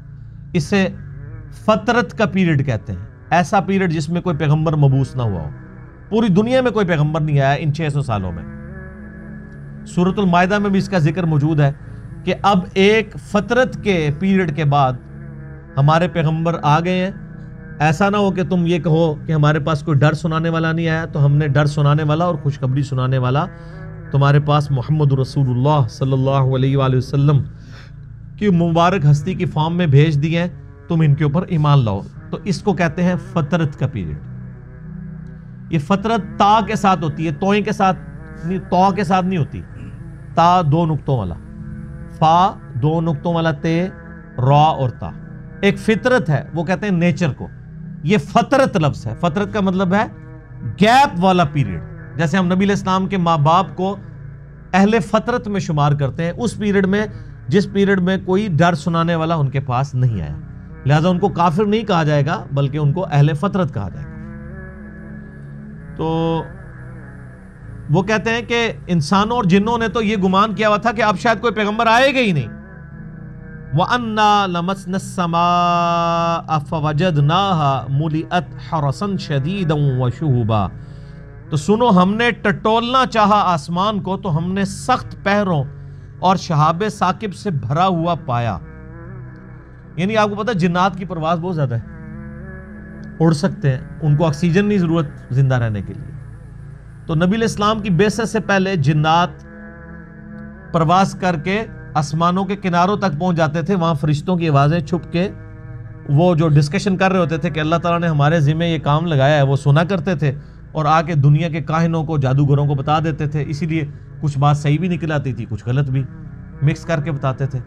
Speaker 1: اسے فترت کا پیریڈ کہتے ہیں، ایسا پیریڈ جس میں کوئی پیغمبر مبعوث نہ ہوا ہو، پوری دنیا میں کوئی پیغمبر نہیں آیا ان 600 سالوں میں۔ سورۃ المائدہ میں بھی اس کا ذکر موجود ہے کہ اب ایک فترت کے پیریڈ کے بعد ہمارے پیغمبر آ گئے ہیں، ایسا نہ ہو کہ تم یہ کہو کہ ہمارے پاس کوئی ڈر سنانے والا نہیں آیا، تو ہم نے ڈر سنانے والا اور خوشخبری سنانے والا تمہارے پاس محمد رسول اللہ صلی اللہ علیہ وآلہ وسلم کی مبارک ہستی کی فارم میں بھیج دی ہیں، تم ان کے اوپر ایمان لاؤ۔ تو اس کو کہتے ہیں فترت کا پیریڈ۔ یہ فترت تا کے ساتھ ہوتی ہے، توئیں کے ساتھ نہیں، تو کے ساتھ نہیں ہوتی، تا 2 نقطوں والا، فا 2 نقطوں والا تے، را اور تا۔ ایک فطرت ہے، وہ کہتے ہیں نیچر کو، یہ فترت لفظ ہے۔ فترت کا مطلب ہے گیپ والا پیریڈ، جیسے ہم نبی علیہ السلام کے ماں باپ کو اہل فترت میں شمار کرتے ہیں، اس پیریڈ میں جس پیریڈ میں کوئی ڈر سنانے والا ان کے پاس نہیں آیا، لہذا ان کو کافر نہیں کہا جائے گا بلکہ ان کو اہل فترت کہا جائے گا۔ تو وہ کہتے ہیں کہ انسانوں اور جنوں نے تو یہ گمان کیا ہوا تھا کہ اب شاید کوئی پیغمبر آئے گا ہی نہیں۔ وَأَنَّا لَمَسْنَا السَّمَاءَ فَوَجَدْنَاهَا مُلِئَتْ حَرَسًا شَدِيدًا وَشُهُبًا، تو سنو، ہم نے ٹٹولنا چاہا آسمان کو تو ہم نے سخت پہروں اور شہاب ثاقب سے بھرا ہوا پایا۔ یعنی آپ کو پتا جنات کی پرواز بہت زیادہ ہے، اڑ سکتے ہیں، ان کو آکسیجن نہیں ضرورت زندہ رہنے کے لیے۔ تو نبی علیہ السلام کی بعثت سے پہلے جنات پرواز کر کے آسمانوں کے کناروں تک پہنچ جاتے تھے، وہاں فرشتوں کی آوازیں چھپ کے وہ جو ڈسکشن کر رہے ہوتے تھے کہ اللہ تعالیٰ نے ہمارے ذمہ یہ کام لگایا ہے، وہ سنا کرتے تھے اور آ کے دنیا کے کاہنوں کو، جادوگروں کو بتا دیتے تھے۔ اسی لیے کچھ بات صحیح بھی نکل آتی تھی، کچھ غلط بھی، مکس کر کے بتاتے تھے۔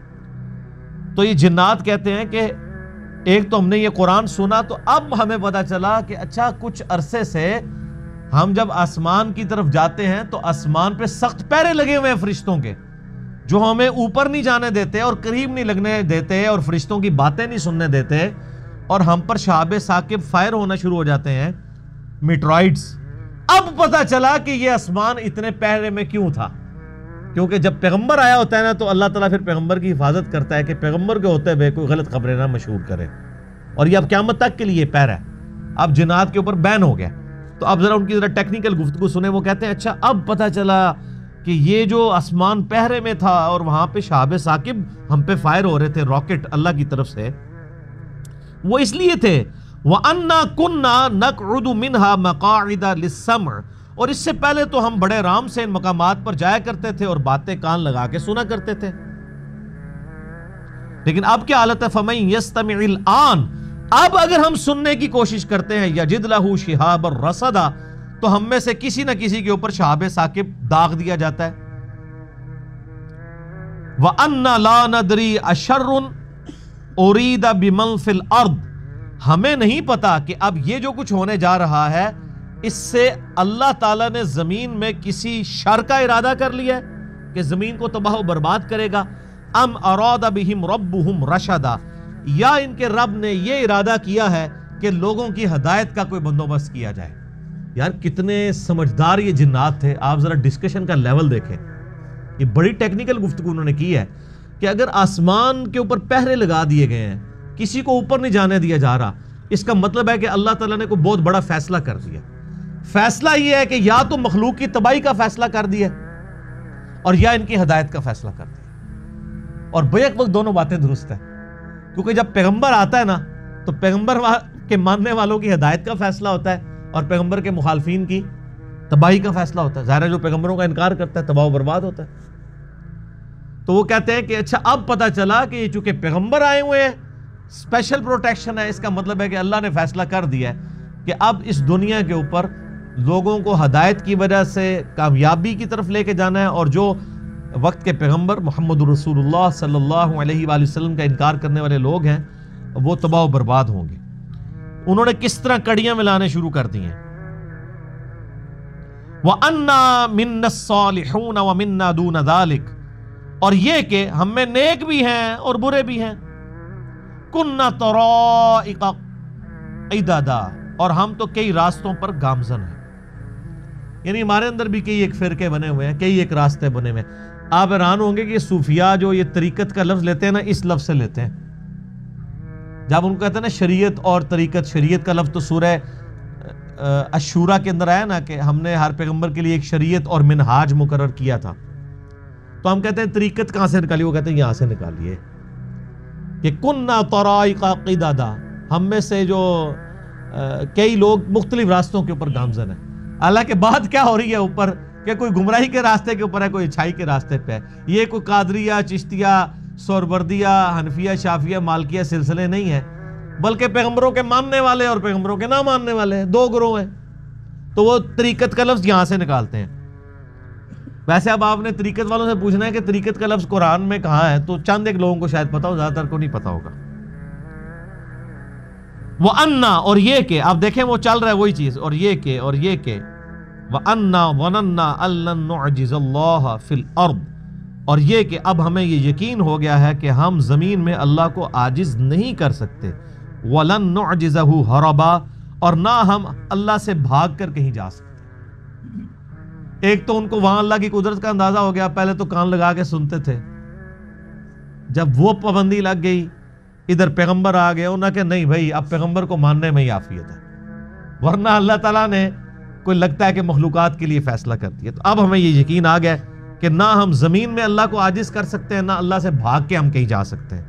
Speaker 1: تو یہ جنات کہتے ہیں کہ ایک تو ہم نے یہ قرآن سنا تو اب ہمیں پتا چلا کہ اچھا کچھ عرصے سے ہم جب آسمان کی طرف جاتے ہیں تو آسمان پہ سخت پہرے لگے ہوئے ہیں فرشتوں کے، جو ہمیں اوپر نہیں جانے دیتے اور قریب نہیں لگنے دیتے اور فرشتوں کی باتیں نہیں سننے دیتے، اور ہم پر شہاب ثاقب فائر ہونا شروع ہو جاتے ہیں، میٹرائڈز۔ اب پتا چلا کہ یہ آسمان اتنے پہرے میں کیوں تھا، کیونکہ جب پیغمبر آیا ہوتا ہے نا تو اللہ تعالیٰ پھر پیغمبر کی حفاظت کرتا ہے کہ پیغمبر کے ہوتے ہوئے کوئی غلط خبریں نہ مشہور کرے، اور یہ اب قیامت تک کے لیے پہرا ہے۔ اب جنات کے اوپر بین ہو گیا۔ تو اب ذرا ان کی ذرا ٹیکنیکل گفتگو سنیں، وہ کہتے ہیں اچھا اب پتا چلا کہ یہ جو آسمان پہرے میں تھا اور وہاں پہ شہاب ثاقب ہم پہ فائر ہو رہے تھے راکٹ اللہ کی طرف سے، وہ اس لیے تھے وَأَنَّا كُنَّا نَقْعُدُ مِنْهَا مَقَاعِدَ لِلسَّمْعِ، اور اس سے پہلے تو ہم بڑے آرام سے ان مقامات پر جایا کرتے تھے اور باتیں کان لگا کے سنا کرتے تھے، لیکن اب کیا حالت ہے؟ فَمَن يَسْتَمِعِ الْآن، اب اگر ہم سننے کی کوشش کرتے ہیں يَجِدْ لَهُ شِهَابًا رَصَدًا، تو ہم میں سے کسی نہ کسی کے اوپر شہاب ثاقب داغ دیا جاتا ہے۔ وَأَنَّا لَا نَدْرِي أَشَرٌ أُرِيدَ بِمَنْ فِي الْأَرْضِ، ہمیں نہیں پتا کہ اب یہ جو کچھ ہونے جا رہا ہے اس سے اللہ تعالیٰ نے زمین میں کسی شر کا ارادہ کر لیا ہے کہ زمین کو تباہ و برباد کرے گا، ام اراد بہم ربہم رشدا، یا ان کے رب نے یہ ارادہ کیا ہے کہ لوگوں کی ہدایت کا کوئی بندوبست کیا جائے۔ یار کتنے سمجھدار یہ جنات تھے، آپ ذرا ڈسکشن کا لیول دیکھیں، یہ بڑی ٹیکنیکل گفتگو انہوں نے کی ہے کہ اگر آسمان کے اوپر پہرے لگا دیے گئے ہیں، کسی کو اوپر نہیں جانے دیا جا رہا، اس کا مطلب ہے کہ اللہ تعالیٰ نے کوئی بہت بڑا فیصلہ کر دیا. فیصلہ یہ ہے کہ یا تو مخلوق کی تباہی کا فیصلہ کر دیا اور یا ان کی ہدایت کا فیصلہ کر دیا. اور بیک وقت دونوں باتیں درست ہیں, کیونکہ جب پیغمبر آتا ہے نا تو پیغمبر کے ماننے والوں کی ہدایت کا فیصلہ ہوتا ہے اور پیغمبر کے مخالفین کی تباہی کا فیصلہ ہوتا ہے. ظاہر ہے جو پیغمبروں کا انکار کرتا ہے تباہ و برباد ہوتا ہے. تو وہ کہتے ہیں کہ اچھا اب پتہ چلا کہ یہ چونکہ پیغمبر آئے ہوئے ہیں اسپیشل پروٹیکشن ہے, اس کا مطلب ہے کہ اللہ نے فیصلہ کر دیا ہے کہ اب اس دنیا کے اوپر لوگوں کو ہدایت کی وجہ سے کامیابی کی طرف لے کے جانا ہے, اور جو وقت کے پیغمبر محمد رسول اللہ صلی اللہ علیہ وآلہ وسلم کا انکار کرنے والے لوگ ہیں وہ تباہ و برباد ہوں گے. انہوں نے کس طرح کڑیاں ملانے شروع کر دی ہیں. وَأَنَّا مِنَّا الصَّالِحُونَ وَمِنَّا دُونَ ذَلِكَ, اور یہ کہ ہم میں نیک بھی ہیں اور برے بھی ہیں. كُنَّا طَرَائِقَ قِدَدًا, اور ہم تو کئی راستوں پر گامزن ہیں. یعنی ہمارے اندر بھی کئی ایک فرقے بنے ہوئے ہیں, کئی ایک راستے بنے ہوئے ہیں. آپ حیران ہوں گے کہ صوفیاء جو یہ طریقت کا لفظ لیتے ہیں نا, اس لفظ سے لیتے ہیں. جب ان کو کہتے ہیں نا شریعت اور طریقت, شریعت کا لفظ تو سورہ الشورى کے اندر آیا نا کہ ہم نے ہر پیغمبر کے لیے ایک شریعت اور منہاج مقرر کیا تھا. تو ہم کہتے ہیں طریقت کہاں سے نکالی, وہ کہتے ہیں یہاں سے نکالیے کہ كُنَّا طَرَائِقَ قِدَدًا, ہم میں سے جو کئی لوگ مختلف راستوں کے اوپر گامزن ہیں. حالانکہ بات کیا ہو رہی ہے اوپر کہ کوئی گمراہی کے راستے کے اوپر ہے, کوئی اچھائی کے راستے پہ ہے. یہ کوئی قادریہ, چشتیہ, سہروردیہ, حنفیہ, شافیہ, مالکیہ سلسلے نہیں ہیں, بلکہ پیغمبروں کے ماننے والے اور پیغمبروں کے نہ ماننے والے ہیں, دو گروہ ہیں. تو وہ طریقت کا لفظ یہاں سے نکالتے ہیں. ویسے اب آپ نے طریقت والوں سے پوچھنا ہے کہ طریقت کا لفظ قرآن میں کہاں ہے, تو چند ایک لوگوں کو شاید پتا ہو, زیادہ تر کو نہیں پتا ہوگا. وَأَنَّا, اور یہ کہ آپ دیکھیں وہ چل رہا ہے وہی چیز, اور یہ کہ وَأَنَّا وَنَنَّا أَلَّن نُعْجِزَ اللَّهَ فِي الْأَرْضِ, اور یہ کہ اب ہمیں یہ یقین ہو گیا ہے کہ ہم زمین میں اللہ کو عاجز نہیں کر سکتے. وَلَن نُعْجِزَهُ هَرَبًا, اور نہ ہم اللہ سے بھاگ کر کہیں جا سکتے. ایک تو ان کو وہاں اللہ کی قدرت کا اندازہ ہو گیا, پہلے تو کان لگا کے سنتے تھے, جب وہ پابندی لگ گئی ادھر پیغمبر آ گئے, انہوں نے کہا نہیں بھائی اب پیغمبر کو ماننے میں ہی عافیت ہے, ورنہ اللہ تعالیٰ نے کوئی لگتا ہے کہ مخلوقات کے لیے فیصلہ کر دیا. تو اب ہمیں یہ یقین آ گیا کہ نہ ہم زمین میں اللہ کو عاجز کر سکتے ہیں, نہ اللہ سے بھاگ کے ہم کہیں جا سکتے ہیں.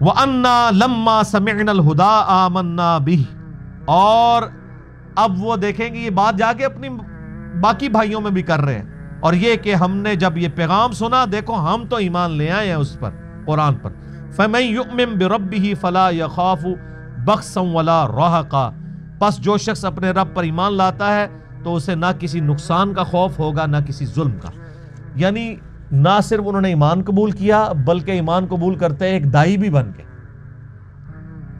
Speaker 1: وَأَنَّا لَمَّا سَمِعْنَا الْهُدَىٰ آمَنَّا بِهِ, اور اب وہ دیکھیں گے یہ بات جا کے اپنی باقی بھائیوں میں بھی کر رہے ہیں, اور یہ کہ ہم نے جب یہ پیغام سنا دیکھو ہم تو ایمان لے آئے ہیں اس پر, قرآن پر. فَمَن يُؤْمِن بِرَبِّهِ فَلَا يَخَافُ بَخْسًا وَلَا رَهَقًا, پس جو شخص اپنے رب پر ایمان لاتا ہے تو اسے نہ کسی نقصان کا خوف ہوگا نہ کسی ظلم کا. یعنی نہ صرف انہوں نے ایمان قبول کیا بلکہ ایمان قبول کرتے ایک دائی بھی بن کے,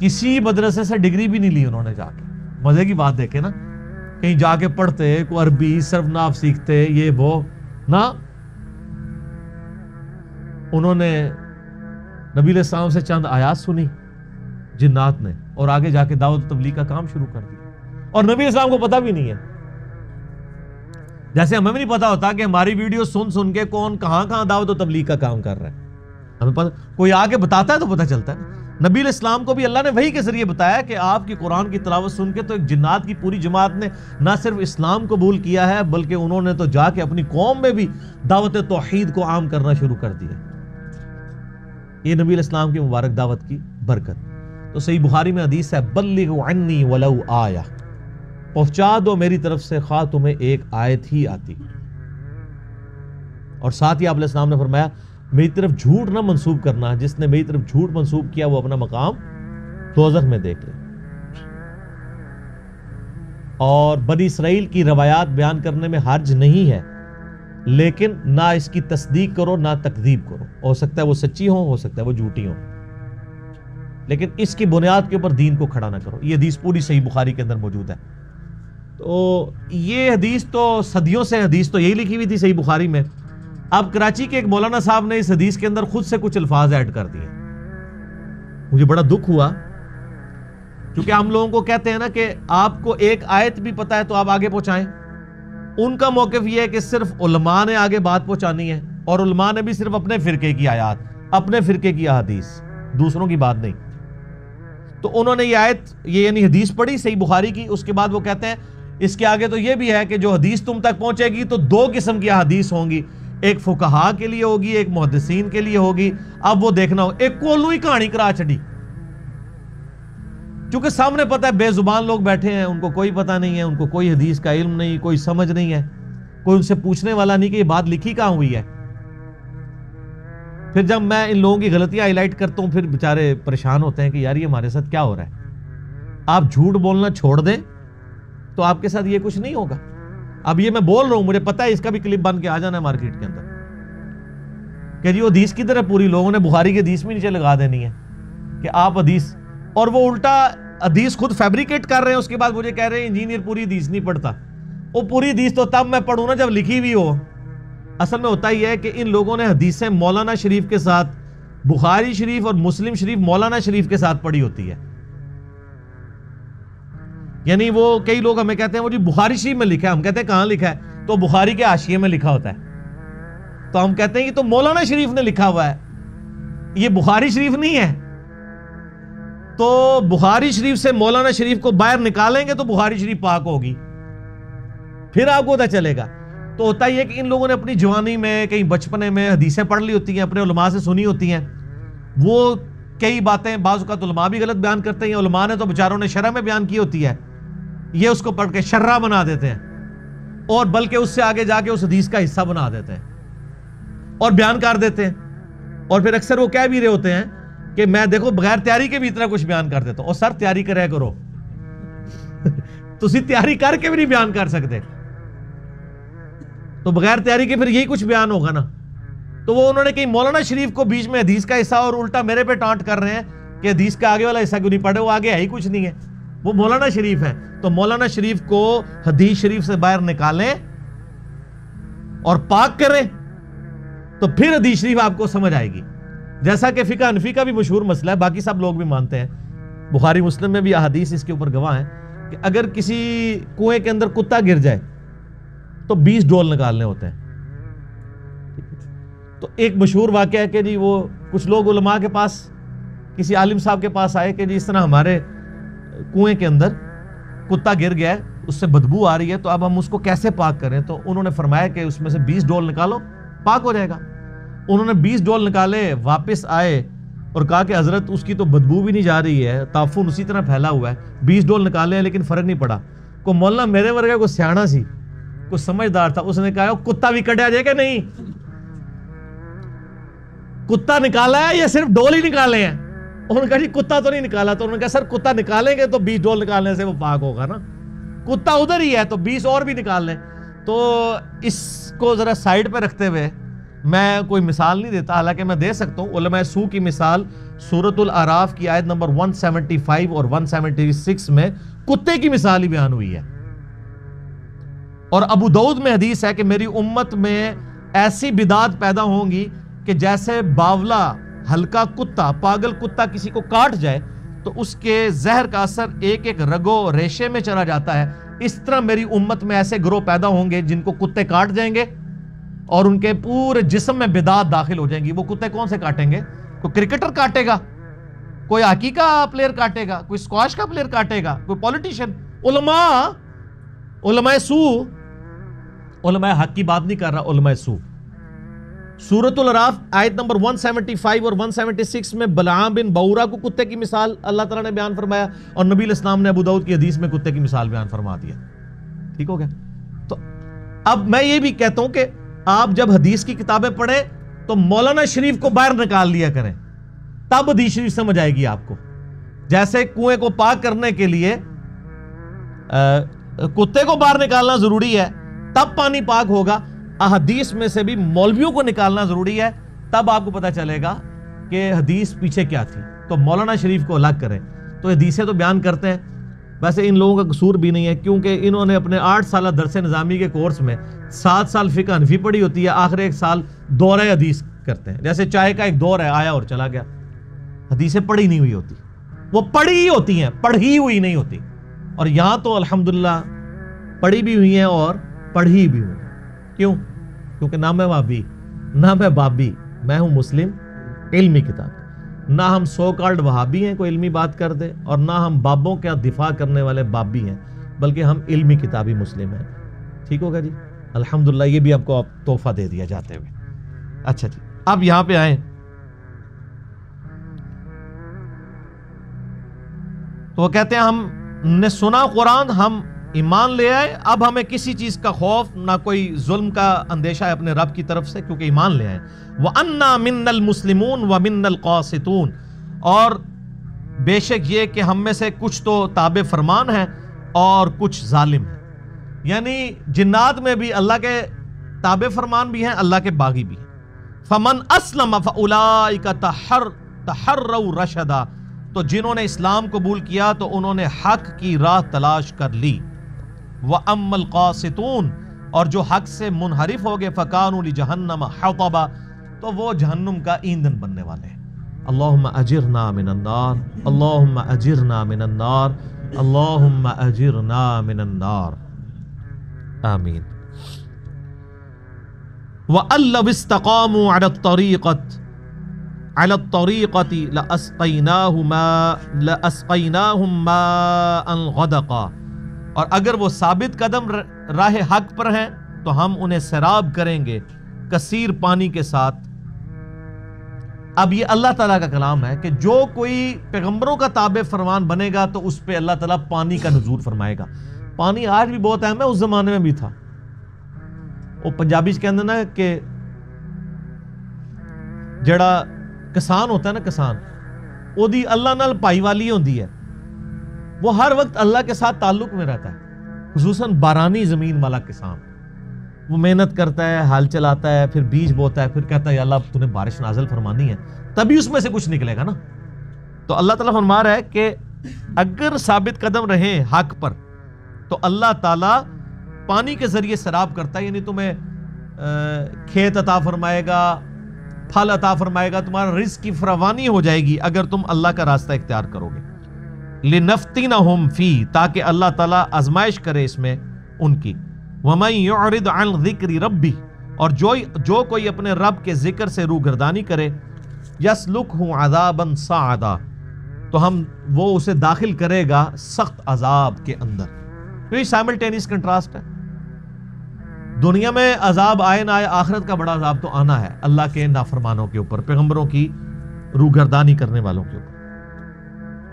Speaker 1: کسی مدرسے سے ڈگری بھی نہیں لی انہوں نے جا کے. مزے کی بات دیکھیں نا, کہیں جا کے پڑھتے کوئی عربی صرف ناف سیکھتے یہ وہ نہ, انہوں نے نبی علیہ السلام سے چند آیات سنی جنات نے, اور آگے جا کے دعوت و تبلیغ کا کام شروع کر دیا. اور نبی علیہ السلام کو پتہ بھی نہیں ہے, جیسے ہمیں بھی نہیں پتا ہوتا کہ ہماری ویڈیو سن سن کے کون کہاں کہاں دعوت و تبلیغ کا کام کر رہا ہے. ہمیں پتہ, کوئی آگے بتاتا ہے تو پتہ چلتا ہے. نبی علیہ السلام کو بھی اللہ نے وحی کے ذریعے بتایا کہ آپ کی قرآن کی تلاوت سن کے تو ایک جنات کی پوری جماعت نے نہ صرف اسلام قبول کیا ہے بلکہ انہوں نے تو جا کے اپنی قوم میں بھی دعوت توحید کو عام کرنا شروع کر دیا. یہ نبی علیہ السلام کی مبارک دعوت کی برکت. تو صحیح بخاری میں حدیث ہے, بلغوا عنی ولو آیہ, پہنچا دو میری طرف سے خواہ تمہیں ایک آیت ہی آتی. اور ساتھ ہی آپ علیہ السلام نے فرمایا میری طرف جھوٹ نہ منسوب کرنا, جس نے میری طرف جھوٹ منسوب کیا وہ اپنا مقام دوزخ میں دیکھ لے. اور بنی اسرائیل کی روایات بیان کرنے میں حرج نہیں ہے, لیکن نہ اس کی تصدیق کرو نہ تکذیب کرو. ہو سکتا ہے وہ سچی ہوں, ہو سکتا ہے وہ جھوٹی ہوں, لیکن اس کی بنیاد کے اوپر دین کو کھڑا نہ کرو. یہ حدیث پوری صحیح بخاری کے اندر موجود ہے. تو یہ حدیث تو صدیوں سے حدیث تو یہی لکھی ہوئی تھی صحیح بخاری میں. اب کراچی کے ایک مولانا صاحب نے اس حدیث کے اندر خود سے کچھ الفاظ ایڈ کر دیے. مجھے بڑا دکھ ہوا, کیونکہ ہم لوگوں کو کہتے ہیں نا کہ آپ کو ایک آیت بھی پتا ہے تو آپ آگے پہنچائیں. ان کا موقف یہ ہے کہ صرف علماء نے آگے بات پہنچانی ہے, اور علماء نے بھی صرف اپنے فرقے کی آیات, اپنے فرقے کی احادیث, دوسروں کی بات نہیں. تو انہوں نے یہ آیت یعنی حدیث پڑھی صحیح بخاری کی، اس کے بعد وہ کہتے ہیں اس کے آگے تو یہ بھی ہے کہ جو حدیث تم تک پہنچے گی تو دو قسم کی حدیث ہوں گی، ایک فقہا کے لیے ہوگی، ایک محدثین کے لیے ہوگی. اب وہ دیکھنا ہو، ایک کولو ہی کہانی کرا چڑی، چونکہ سامنے پتہ ہے بے زبان لوگ بیٹھے ہیں، ان کو کوئی پتہ نہیں ہے، ان کو کوئی حدیث کا علم نہیں، کوئی سمجھ نہیں ہے، کوئی ان سے پوچھنے والا نہیں کہ یہ بات لکھی کہاں ہوئی ہے. پھر جب میں ان لوگوں کی غلطیاں ہائی لائٹ کرتا ہوں پھر بیچارے پریشان ہوتے ہیں کہ یار یہ ہمارے ساتھ کیا ہو رہا ہے. آپ جھوٹ بولنا چھوڑ دیں تو آپ کے ساتھ یہ کچھ نہیں ہوگا. اب یہ میں بول رہا ہوں، مجھے پتہ ہے اس کا بھی کلپ بن کے آ جانا ہے مارکیٹ کے اندر کہ جی وہ حدیث کدھر ہے، پوری لوگوں نے بخاری کی حدیث میں نیچے لگا دینی ہے کہ آپ حدیث، اور وہ الٹا حدیث خود فیبریکیٹ کر رہے ہیں. اس کے بعد مجھے کہہ رہے ہیں انجینئر پوری حدیث نہیں پڑھتا. وہ پوری حدیث تو تب میں پڑھوں نا جب لکھی ہوئی ہو. اصل میں ہوتا ہی ہے کہ ان لوگوں نے حدیثیں مولانا شریف کے ساتھ، بخاری شریف اور مسلم شریف مولانا شریف کے ساتھ پڑھی ہوتی ہے. یعنی وہ کئی لوگ ہمیں کہتے ہیں وہ جی بخاری شریف میں لکھا ہے، ہم کہتے ہیں کہاں لکھا ہے، تو بخاری کے حاشیے میں لکھا ہوتا ہے. تو ہم کہتے ہیں یہ تو مولانا شریف نے لکھا ہوا ہے، یہ بخاری شریف نہیں ہے. تو بخاری شریف سے مولانا شریف کو باہر نکالیں گے تو بخاری شریف پاک ہوگی، پھر آپ کو پتہ چلے گا. تو ہوتا ہی ہے کہ ان لوگوں نے اپنی جوانی میں کہیں بچپنے میں حدیثیں پڑھ لی ہوتی ہیں، اپنے علماء سے سنی ہوتی ہیں. وہ کئی باتیں بعض اوقات علماء بھی غلط بیان کرتے ہیں، علماء نے تو بیچاروں نے شرح میں بیان کی ہوتی ہے، یہ اس کو پڑھ کے شرح بنا دیتے ہیں اور بلکہ اس سے آگے جا کے اس حدیث کا حصہ بنا دیتے ہیں اور بیان کر دیتے ہیں. اور پھر اکثر وہ کہہ بھی رہے ہوتے ہیں کہ میں دیکھو بغیر تیاری کے بھی اتنا کچھ بیان کر دیتا ہوں. اور سر تیاری کرے کرو تسی تیاری کر کے بھی نہیں بیان کر سکتے، تو بغیر تیاری کے پھر یہی کچھ بیان ہوگا نا. تو وہ انہوں نے کہیں مولانا شریف کو بیچ میں حدیث کا حصہ اور الٹا میرے پہ ٹانٹ کر رہے ہیں کہ حدیث کا آگے والا حصہ کیوں نہیں پڑھے، وہ آگے ہے ہی کچھ نہیں ہے، وہ مولانا شریف ہے. تو مولانا شریف کو حدیث شریف سے باہر نکالیں اور پاک کریں تو پھر حدیث شریف آپ کو سمجھ آئے گی. جیسا کہ فقہ حنفی کا بھی مشہور مسئلہ ہے، باقی سب لوگ بھی مانتے ہیں، بخاری مسلم میں بھی احادیث اس کے اوپر گواہ ہیں کہ اگر کسی کنویں کے اندر کتا گر جائے تو 20 ڈول نکالنے ہوتے ہیں. تو ایک مشہور واقعہ ہے کہ جی وہ کچھ لوگ علماء کے پاس، کسی عالم صاحب کے پاس آئے کہ جی اس طرح ہمارے کنویں کے اندر کتا گر گیا ہے، اس سے بدبو آ رہی ہے، تو اب ہم اس کو کیسے پاک کریں. تو انہوں نے فرمایا کہ اس میں سے 20 ڈول نکالو، پاک ہو جائے گا. انہوں نے 20 ڈول نکالے، واپس آئے اور کہا کہ حضرت اس کی تو بدبو بھی نہیں جا رہی ہے، تعفن اسی طرح پھیلا ہوا ہے، 20 ڈول نکالے ہیں لیکن فرق نہیں پڑا. کو مولانا میرے ورگا کو سیاڑا سی، کو سمجھدار تھا، اس نے کہا کتا بھی کٹیا جائے کہ نہیں، کتا نکالا ہے یا صرف ڈول ہی نکالے ہیں. انہوں نے کہا جی کتا تو نہیں نکالا. تو انہوں نے کہا سر کتا نکالیں گے تو 20 ڈول نکالنے سے وہ پاک ہوگا نا، کتا ادھر ہی ہے تو 20 اور بھی نکال لیں. تو اس کو ذرا سائیڈ پہ رکھتے ہوئے میں کوئی مثال نہیں دیتا، حالانکہ میں دے سکتا ہوں. علماء سو کی مثال سورۃ الاعراف کی آیت نمبر 175 اور 176 میں کتے کی مثال ہی بیان ہوئی ہے. اور ابو داؤد میں حدیث ہے کہ میری امت میں ایسی بدعات پیدا ہوں گی کہ جیسے باولا ہلکا کتا، پاگل کتا کسی کو کاٹ جائے تو اس کے زہر کا اثر ایک ایک رگو ریشے میں چلا جاتا ہے، اس طرح میری امت میں ایسے گروہ پیدا ہوں گے جن کو کتے کاٹ جائیں گے اور ان کے پورے جسم میں بدعات داخل ہو جائیں گی. وہ کتے کون سے کاٹیں گے؟ کوئی کرکٹر کاٹے گا، کوئی ہاکی کا پلیئر کاٹے گا، کوئی اسکواش کا پلیئر کاٹے گا، کوئی پولیٹیشین. علماء سو، علماء حق کی بات نہیں کر رہا، علماء سو. سورۃ الاعراف آیت نمبر 175 اور 176 میں بلعام بن بورا کو کتے کی مثال اللہ تعالیٰ نے بیان فرمایا اور نبی علیہ السلام نے ابو داؤد کی حدیث میں کتے کی مثال بیان فرما دیا. ٹھیک ہو گیا؟ تو اب میں یہ بھی کہتا ہوں کہ آپ جب حدیث کی کتابیں پڑھیں تو مولانا شریف کو باہر نکال لیا کریں، تب حدیث شریف سمجھ آئے گی آپ کو. جیسے کنویں کو پاک کرنے کے لیے کتے کو باہر نکالنا ضروری ہے تب پانی پاک ہوگا، احادیث میں سے بھی مولویوں کو نکالنا ضروری ہے، تب آپ کو پتہ چلے گا کہ حدیث پیچھے کیا تھی. تو مولانا شریف کو الگ کریں. تو حدیثیں تو بیان کرتے ہیں، ویسے ان لوگوں کا قصور بھی نہیں ہے کیونکہ انہوں نے اپنے 8 سالہ درس نظامی کے کورس میں 7 سال فقہ حنفی پڑھی ہوتی ہے، آخر 1 سال دورہ حدیث کرتے ہیں. جیسے چائے کا ایک دور ہے، آیا اور چلا گیا. حدیثیں پڑھی نہیں ہوئی ہوتی، وہ پڑھی ہی ہوتی ہیں، پڑھی ہوئی نہیں ہوتی. اور یہاں تو الحمدللہ پڑھی بھی ہوئی ہیں اور پڑھی بھی ہوئی. کیوں؟ کیونکہ نہ میں وہابی نہ میں بابی، میں ہوں مسلم علمی کتاب. نہ ہم سو کالڈ وہابی ہیں کوئی علمی بات کر دے، اور نہ ہم بابوں کا دفاع کرنے والے بابی ہیں، بلکہ ہم علمی کتابی مسلم ہیں۔ ٹھیک ہوگا جی؟ الحمدللہ یہ بھی آپ کو تحفہ دے دیا جاتے ہوئے۔ اچھا جی، اب یہاں پہ آئیں تو وہ کہتے ہیں ہم نے سنا قرآن، ہم ایمان لے آئے، اب ہمیں کسی چیز کا خوف، نہ کوئی ظلم کا اندیشہ ہے اپنے رب کی طرف سے، کیونکہ ایمان لے آئے۔ وَأَنَّا مِنَّا الْمُسْلِمُونَ وَمِنَّا الْقَاسِطُونَ، اور بے شک یہ کہ ہم میں سے کچھ تو تابع فرمان ہیں اور کچھ ظالم ہیں، یعنی جنات میں بھی اللہ کے تابع فرمان بھی ہیں، اللہ کے باغی بھی ہیں۔ فَمَنْ أَسْلَمَ فَأُولَئِكَ تَحَرَّوْا رَشَدًا، تو جنہوں نے اسلام قبول کیا تو انہوں نے حق کی راہ تلاش کر لی۔ وَأَمَّا الْقَاسِطُونَ، اور جو حق سے منحرف ہو گئے، فَكَانُوا لِجَهَنَّمَ حَطَبًا، تو وہ جہنم کا ایندھن بننے والے ہیں۔ اللہم اجرنا من النار، اللہم اجرنا من النار، اللہم اجرنا من النار، آمین۔ وَأَن لَّوْ اسْتَقَامُوا عَلَى الطَّرِيقَةِ لَأَسْقَيْنَاهُم مَّاءً غَدَقًا، اور اگر وہ ثابت قدم راہ حق پر ہیں تو ہم انہیں سیراب کریں گے کثیر پانی کے ساتھ۔ اب یہ اللہ تعالیٰ کا کلام ہے کہ جو کوئی پیغمبروں کا تابع فرمان بنے گا تو اس پہ اللہ تعالیٰ پانی کا نزول فرمائے گا۔ پانی آج بھی بہت اہم ہے، اس زمانے میں بھی تھا۔ وہ پنجابی سے کہتے ہیں نا کہ جڑا کسان ہوتا ہے نا، کسان وہ دی اللہ نال پائی والی ہوندی ہے، وہ ہر وقت اللہ کے ساتھ تعلق میں رہتا ہے، خصوصاً بارانی زمین والا کسان۔ وہ محنت کرتا ہے، ہل چلاتا ہے، پھر بیج بوتا ہے، پھر کہتا ہے یا اللہ تو نے بارش نازل فرمانی ہے، تبھی اس میں سے کچھ نکلے گا نا۔ تو اللہ تعالیٰ فرما رہا ہے کہ اگر ثابت قدم رہیں حق پر تو اللہ تعالیٰ پانی کے ذریعے سیراب کرتا ہے، یعنی تمہیں کھیت عطا فرمائے گا، پھل عطا فرمائے گا، تمہارا رزق کی فراوانی ہو جائے گی اگر تم اللہ کا راستہ اختیار کرو گے۔ لِنَفْتِنَهُمْ فِي، تاکہ اللہ تعالیٰ آزمائش کرے اس میں ان کی۔ وَمَن يُعْرِضْ عَنْ ذِكْرِ رَبِّهِ، اور جو کوئی اپنے رب کے ذکر سے روگردانی کرے، يَسْلُكْهُ عَذَابًا صَعَدًا، تو وہ اسے داخل کرے گا سخت عذاب کے اندر۔ تو یہ سائملٹینیس کنٹراسٹ ہے، دنیا میں عذاب آئے نہ آئے، آخرت کا بڑا عذاب تو آنا ہے اللہ کے نافرمانوں کے اوپر، پیغمبروں کی روگردانی کرنے والوں کے اوپر۔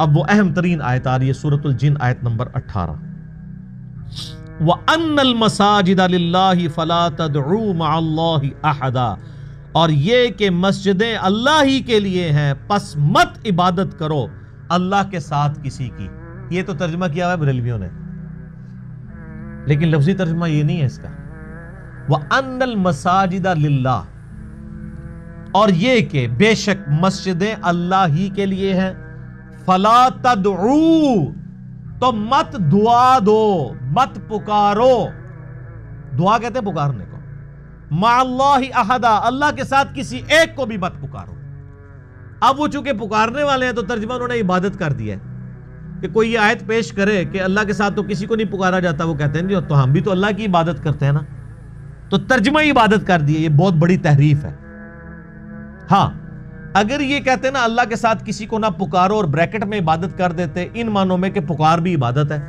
Speaker 1: اب وہ اہم ترین آیت آ رہی ہے، سورۃ الجن آیت نمبر 18۔ وَأَنَّ الْمَسَاجِدَ لِلَّهِ فَلَا تَدْعُوا مَعَ اللَّهِ أَحَدًا، اور یہ کہ مسجدیں اللہ ہی کے لیے ہیں، پس مت عبادت کرو اللہ کے ساتھ کسی کی۔ یہ تو ترجمہ کیا ہوا ہے بریلویوں نے، لیکن لفظی ترجمہ یہ نہیں ہے اس کا۔ وَأَنَّ الْمَسَاجِدَ لِلَّهِ، اور یہ کہ بے شک مسجدیں اللہ ہی کے لیے ہیں، فَلَا تَدْعُوا، تو مت دعا دو، مت پکارو، دعا کہتے ہیں پکارنے کو، مع اللہ احدا، اللہ کے ساتھ کسی ایک کو بھی مت پکارو۔ اب وہ چونکہ پکارنے والے ہیں تو ترجمہ انہوں نے عبادت کر دیا ہے کہ کوئی یہ آیت پیش کرے کہ اللہ کے ساتھ تو کسی کو نہیں پکارا جاتا، وہ کہتے ہیں جی تو ہم بھی تو اللہ کی عبادت کرتے ہیں نا، تو ترجمہ عبادت کر دیا۔ یہ بہت بڑی تحریف ہے۔ ہاں اگر یہ کہتے ہیں نا اللہ کے ساتھ کسی کو نہ پکارو اور بریکٹ میں عبادت کر دیتے ان معنوں میں کہ پکار بھی عبادت ہے،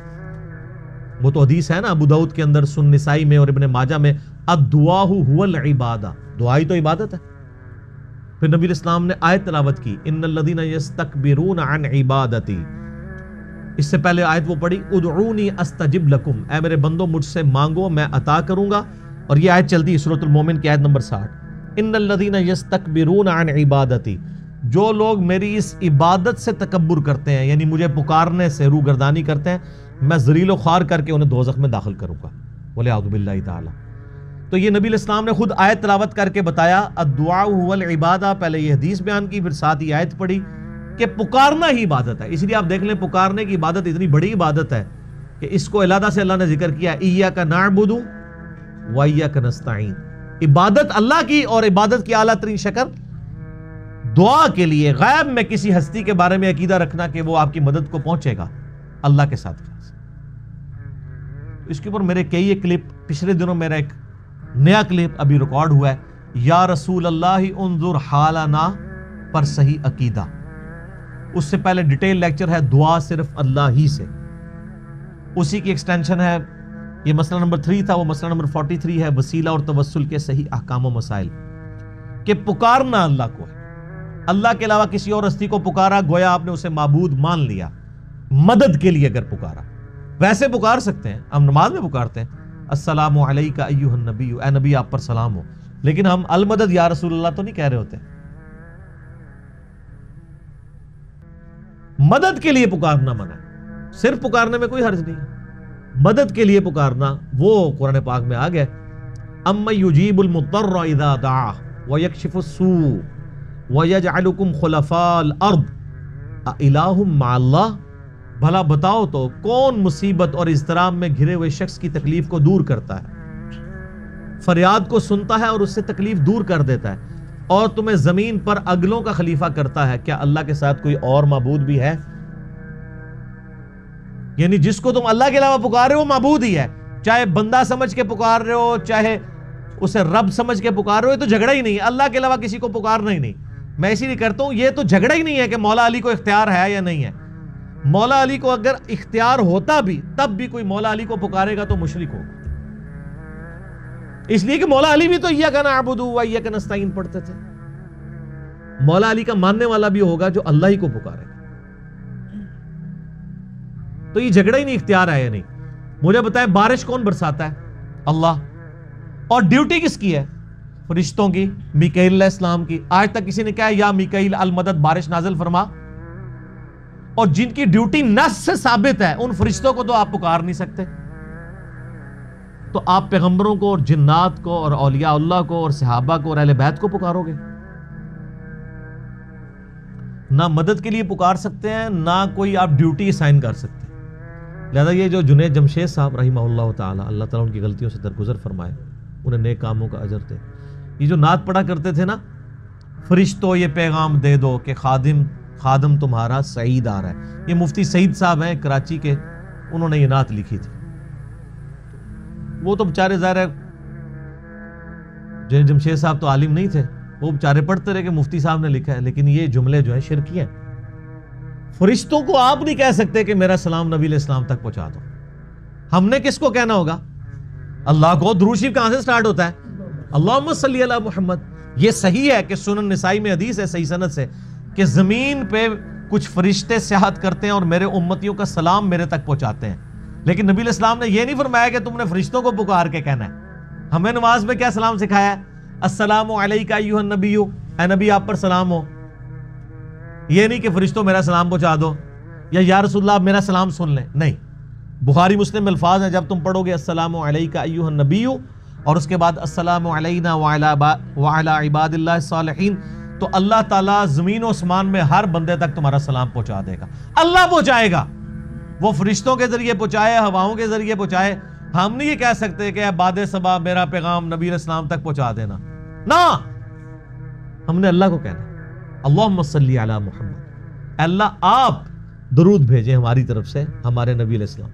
Speaker 1: وہ تو حدیث ہے نا ابو داؤد کے اندر، سنن نسائی میں اور ابن ماجہ میں، الدعاء هو العبادہ، دعا ہی تو عبادت ہے۔ پھر نبی اسلام نے آیت تلاوت کی، ان الذین یستکبرون عن عبادتی، اس سے پہلے آیت وہ پڑھی، ادعونی استجب لکم، اے میرے بندو مجھ سے مانگو میں عطا کروں گا، اور یہ آیت چلتی ہے سورۃ المومن کی آیت نمبر 60، ان الذین یستکبرون عن عبادتی، جو لوگ میری اس عبادت سے تکبر کرتے ہیں، یعنی مجھے پکارنے سے روگردانی کرتے ہیں، میں ذلیل و خوار کر کے انہیں دوزخ میں داخل کروں گا، وَلِعَوْذُ بِاللَّهِ تعالی۔ تو یہ نبی الاسلام نے خود آیت تلاوت کر کے بتایا، الدعاء هو العبادہ، پہلے یہ حدیث بیان کی، پھر ساتھ ہی آیت پڑھی کہ پکارنا ہی عبادت ہے۔ اس لیے آپ دیکھ لیں پکارنے کی عبادت اتنی بڑی عبادت ہے کہ اس کو علیحدہ سے اللہ نے ذکر کیا، ایاک نعبد و ایاک نستعین، عبادت اللہ کی، اور عبادت کی اعلیٰ ترین شکل دعا کے لیے، غیب میں کسی ہستی کے بارے میں عقیدہ رکھنا کہ وہ آپ کی مدد کو پہنچے گا اللہ کے ساتھ۔ اس کے اوپر میرے کئی ایک کلپ، پچھلے دنوں میرا ایک نیا کلپ ابھی ریکارڈ ہوا ہے، یا رسول اللہ انظر حالنا پر صحیح عقیدہ، اس سے پہلے ڈیٹیل لیکچر ہے دعا صرف اللہ ہی سے، اسی کی ایکسٹینشن ہے، یہ مسئلہ نمبر 3 تھا، وہ مسئلہ نمبر 43 ہے، وسیلہ اور توسل کے صحیح احکام و مسائل، کہ پکارنا اللہ کو ہے، اللہ کے علاوہ کسی اور ہستی کو پکارا گویا آپ نے اسے معبود مان لیا، مدد کے لیے اگر پکارا، ویسے پکار سکتے ہیں، ہم نماز میں پکارتے ہیں السلام علیکہ ایھا النبی، اے نبی آپ پر سلام ہو، لیکن ہم المدد یا رسول اللہ تو نہیں کہہ رہے ہوتے۔ مدد کے لیے پکارنا منع ہے، صرف پکارنے میں کوئی حرج نہیں ہے، مدد کے لیے پکارنا وہ قرآن پاک میں آ گیا، اَمَّن يُجِيبُ الْمُضْطَرَّ إِذَا دَعَاهُ وَيَكْشِفُ السُّوءَ وَيَجْعَلُكُمْ خُلَفَاءَ الْأَرْضِ أَإِلَٰهٌ مَّعَ اللَّهِ، بھلا بتاؤ تو کون مصیبت اور اضطراب میں گھرے ہوئے شخص کی تکلیف کو دور کرتا ہے، فریاد کو سنتا ہے اور اس سے تکلیف دور کر دیتا ہے، اور تمہیں زمین پر اگلوں کا خلیفہ کرتا ہے، کیا اللہ کے ساتھ کوئی اور معبود بھی ہے؟ یعنی جس کو تم اللہ کے علاوہ پکار رہے ہو وہ معبود ہی ہے، چاہے بندہ سمجھ کے پکار رہے ہو چاہے اسے رب سمجھ کے پکار رہے ہو، یہ تو جھگڑا ہی نہیں ہے، اللہ کے علاوہ کسی کو پکارنا ہی نہیں۔ میں اسی لیے کرتا ہوں یہ تو جھگڑا ہی نہیں ہے کہ مولا علی کو اختیار ہے یا نہیں ہے، مولا علی کو اگر اختیار ہوتا بھی تب بھی کوئی مولا علی کو پکارے گا تو مشرک ہوگا، اس لیے کہ مولا علی بھی تو ایاک نعبد و ایاک نستعین پڑھتے تھے، مولا علی کا ماننے والا بھی ہوگا جو اللہ ہی کو پکارے گا، تو یہ جھگڑا ہی نہیں اختیار ہے یا نہیں۔ مجھے بتائیں بارش کون برساتا ہے؟ اللہ، اور ڈیوٹی کس کی ہے؟ فرشتوں کی، میکائیل علیہ السلام کی۔ آج تک کسی نے کہا یا میکائیل المدد بارش نازل فرما؟ اور جن کی ڈیوٹی نص سے ثابت ہے ان فرشتوں کو تو آپ پکار نہیں سکتے، تو آپ پیغمبروں کو اور جنات کو اور اولیاء اللہ کو اور صحابہ کو اور اہل بیت کو پکارو گے؟ نہ مدد کے لیے پکار سکتے ہیں، نہ کوئی آپ ڈیوٹی اسائن کر سکتے ہیں۔ لہذا یہ جو جنید جمشید صاحب رحمہ اللہ تعالی، اللہ تعالیٰ ان کی غلطیوں سے درگزر فرمائے، انہیں نیک کاموں کا اجر دے، یہ جو نعت پڑھا کرتے تھے نا، فرشتوں یہ پیغام دے دو کہ خادم تمہارا سعید آ رہا ہے، یہ مفتی سعید صاحب ہیں کراچی کے، انہوں نے یہ نعت لکھی تھی۔ وہ تو بیچارے ظاہر ہے جنید جمشید صاحب تو عالم نہیں تھے، وہ بیچارے پڑھتے رہے کہ مفتی صاحب نے لکھا ہے، لیکن یہ جملے جو ہیں شرکی ہیں۔ فرشتوں کو آپ نہیں کہہ سکتے کہ میرا سلام نبی علیہ السلام تک پہنچا دو، ہم نے کس کو کہنا ہوگا؟ اللہ کو۔ درود شریف کہاں سے سٹارٹ ہوتا ہے؟ اللہم صلی علی محمد۔ یہ صحیح ہے کہ سنن نسائی میں حدیث ہے صحیح سند سے کہ زمین پہ کچھ فرشتے سیاحت کرتے ہیں اور میرے امتیوں کا سلام میرے تک پہنچاتے ہیں، لیکن نبی علیہ السلام نے یہ نہیں فرمایا کہ تم نے فرشتوں کو پکار کے کہنا ہے۔ ہمیں نماز میں کیا سلام سکھایا ہے؟ السلام علیکہ ایھا النبی، اے نبی آپ پر سلام ہو۔ یہ نہیں کہ فرشتوں میرا سلام پہنچا دو یا رسول اللہ میرا سلام سن لیں، نہیں۔ بخاری مسلم میں الفاظ ہیں، جب تم پڑھو گے السلام علیکہ ایھا النبی اور اس کے بعد السلام علینا وعلی عباد اللہ الصالحین، تو اللہ تعالیٰ زمین و اسمان میں ہر بندے تک تمہارا سلام پہنچا دے گا، اللہ پہنچائے گا، وہ فرشتوں کے ذریعے پہنچائے، ہواؤں کے ذریعے پہنچائے۔ ہم نہیں یہ کہہ سکتے کہ اے باد صبا میرا پیغام نبی علیہ السلام تک پہنچا دینا، نہ، ہم نے اللہ کو کہنا ہے اللہم صلی علی محمد، اللہ آپ درود بھیجیں ہماری طرف سے ہمارے نبی علیہ السلام۔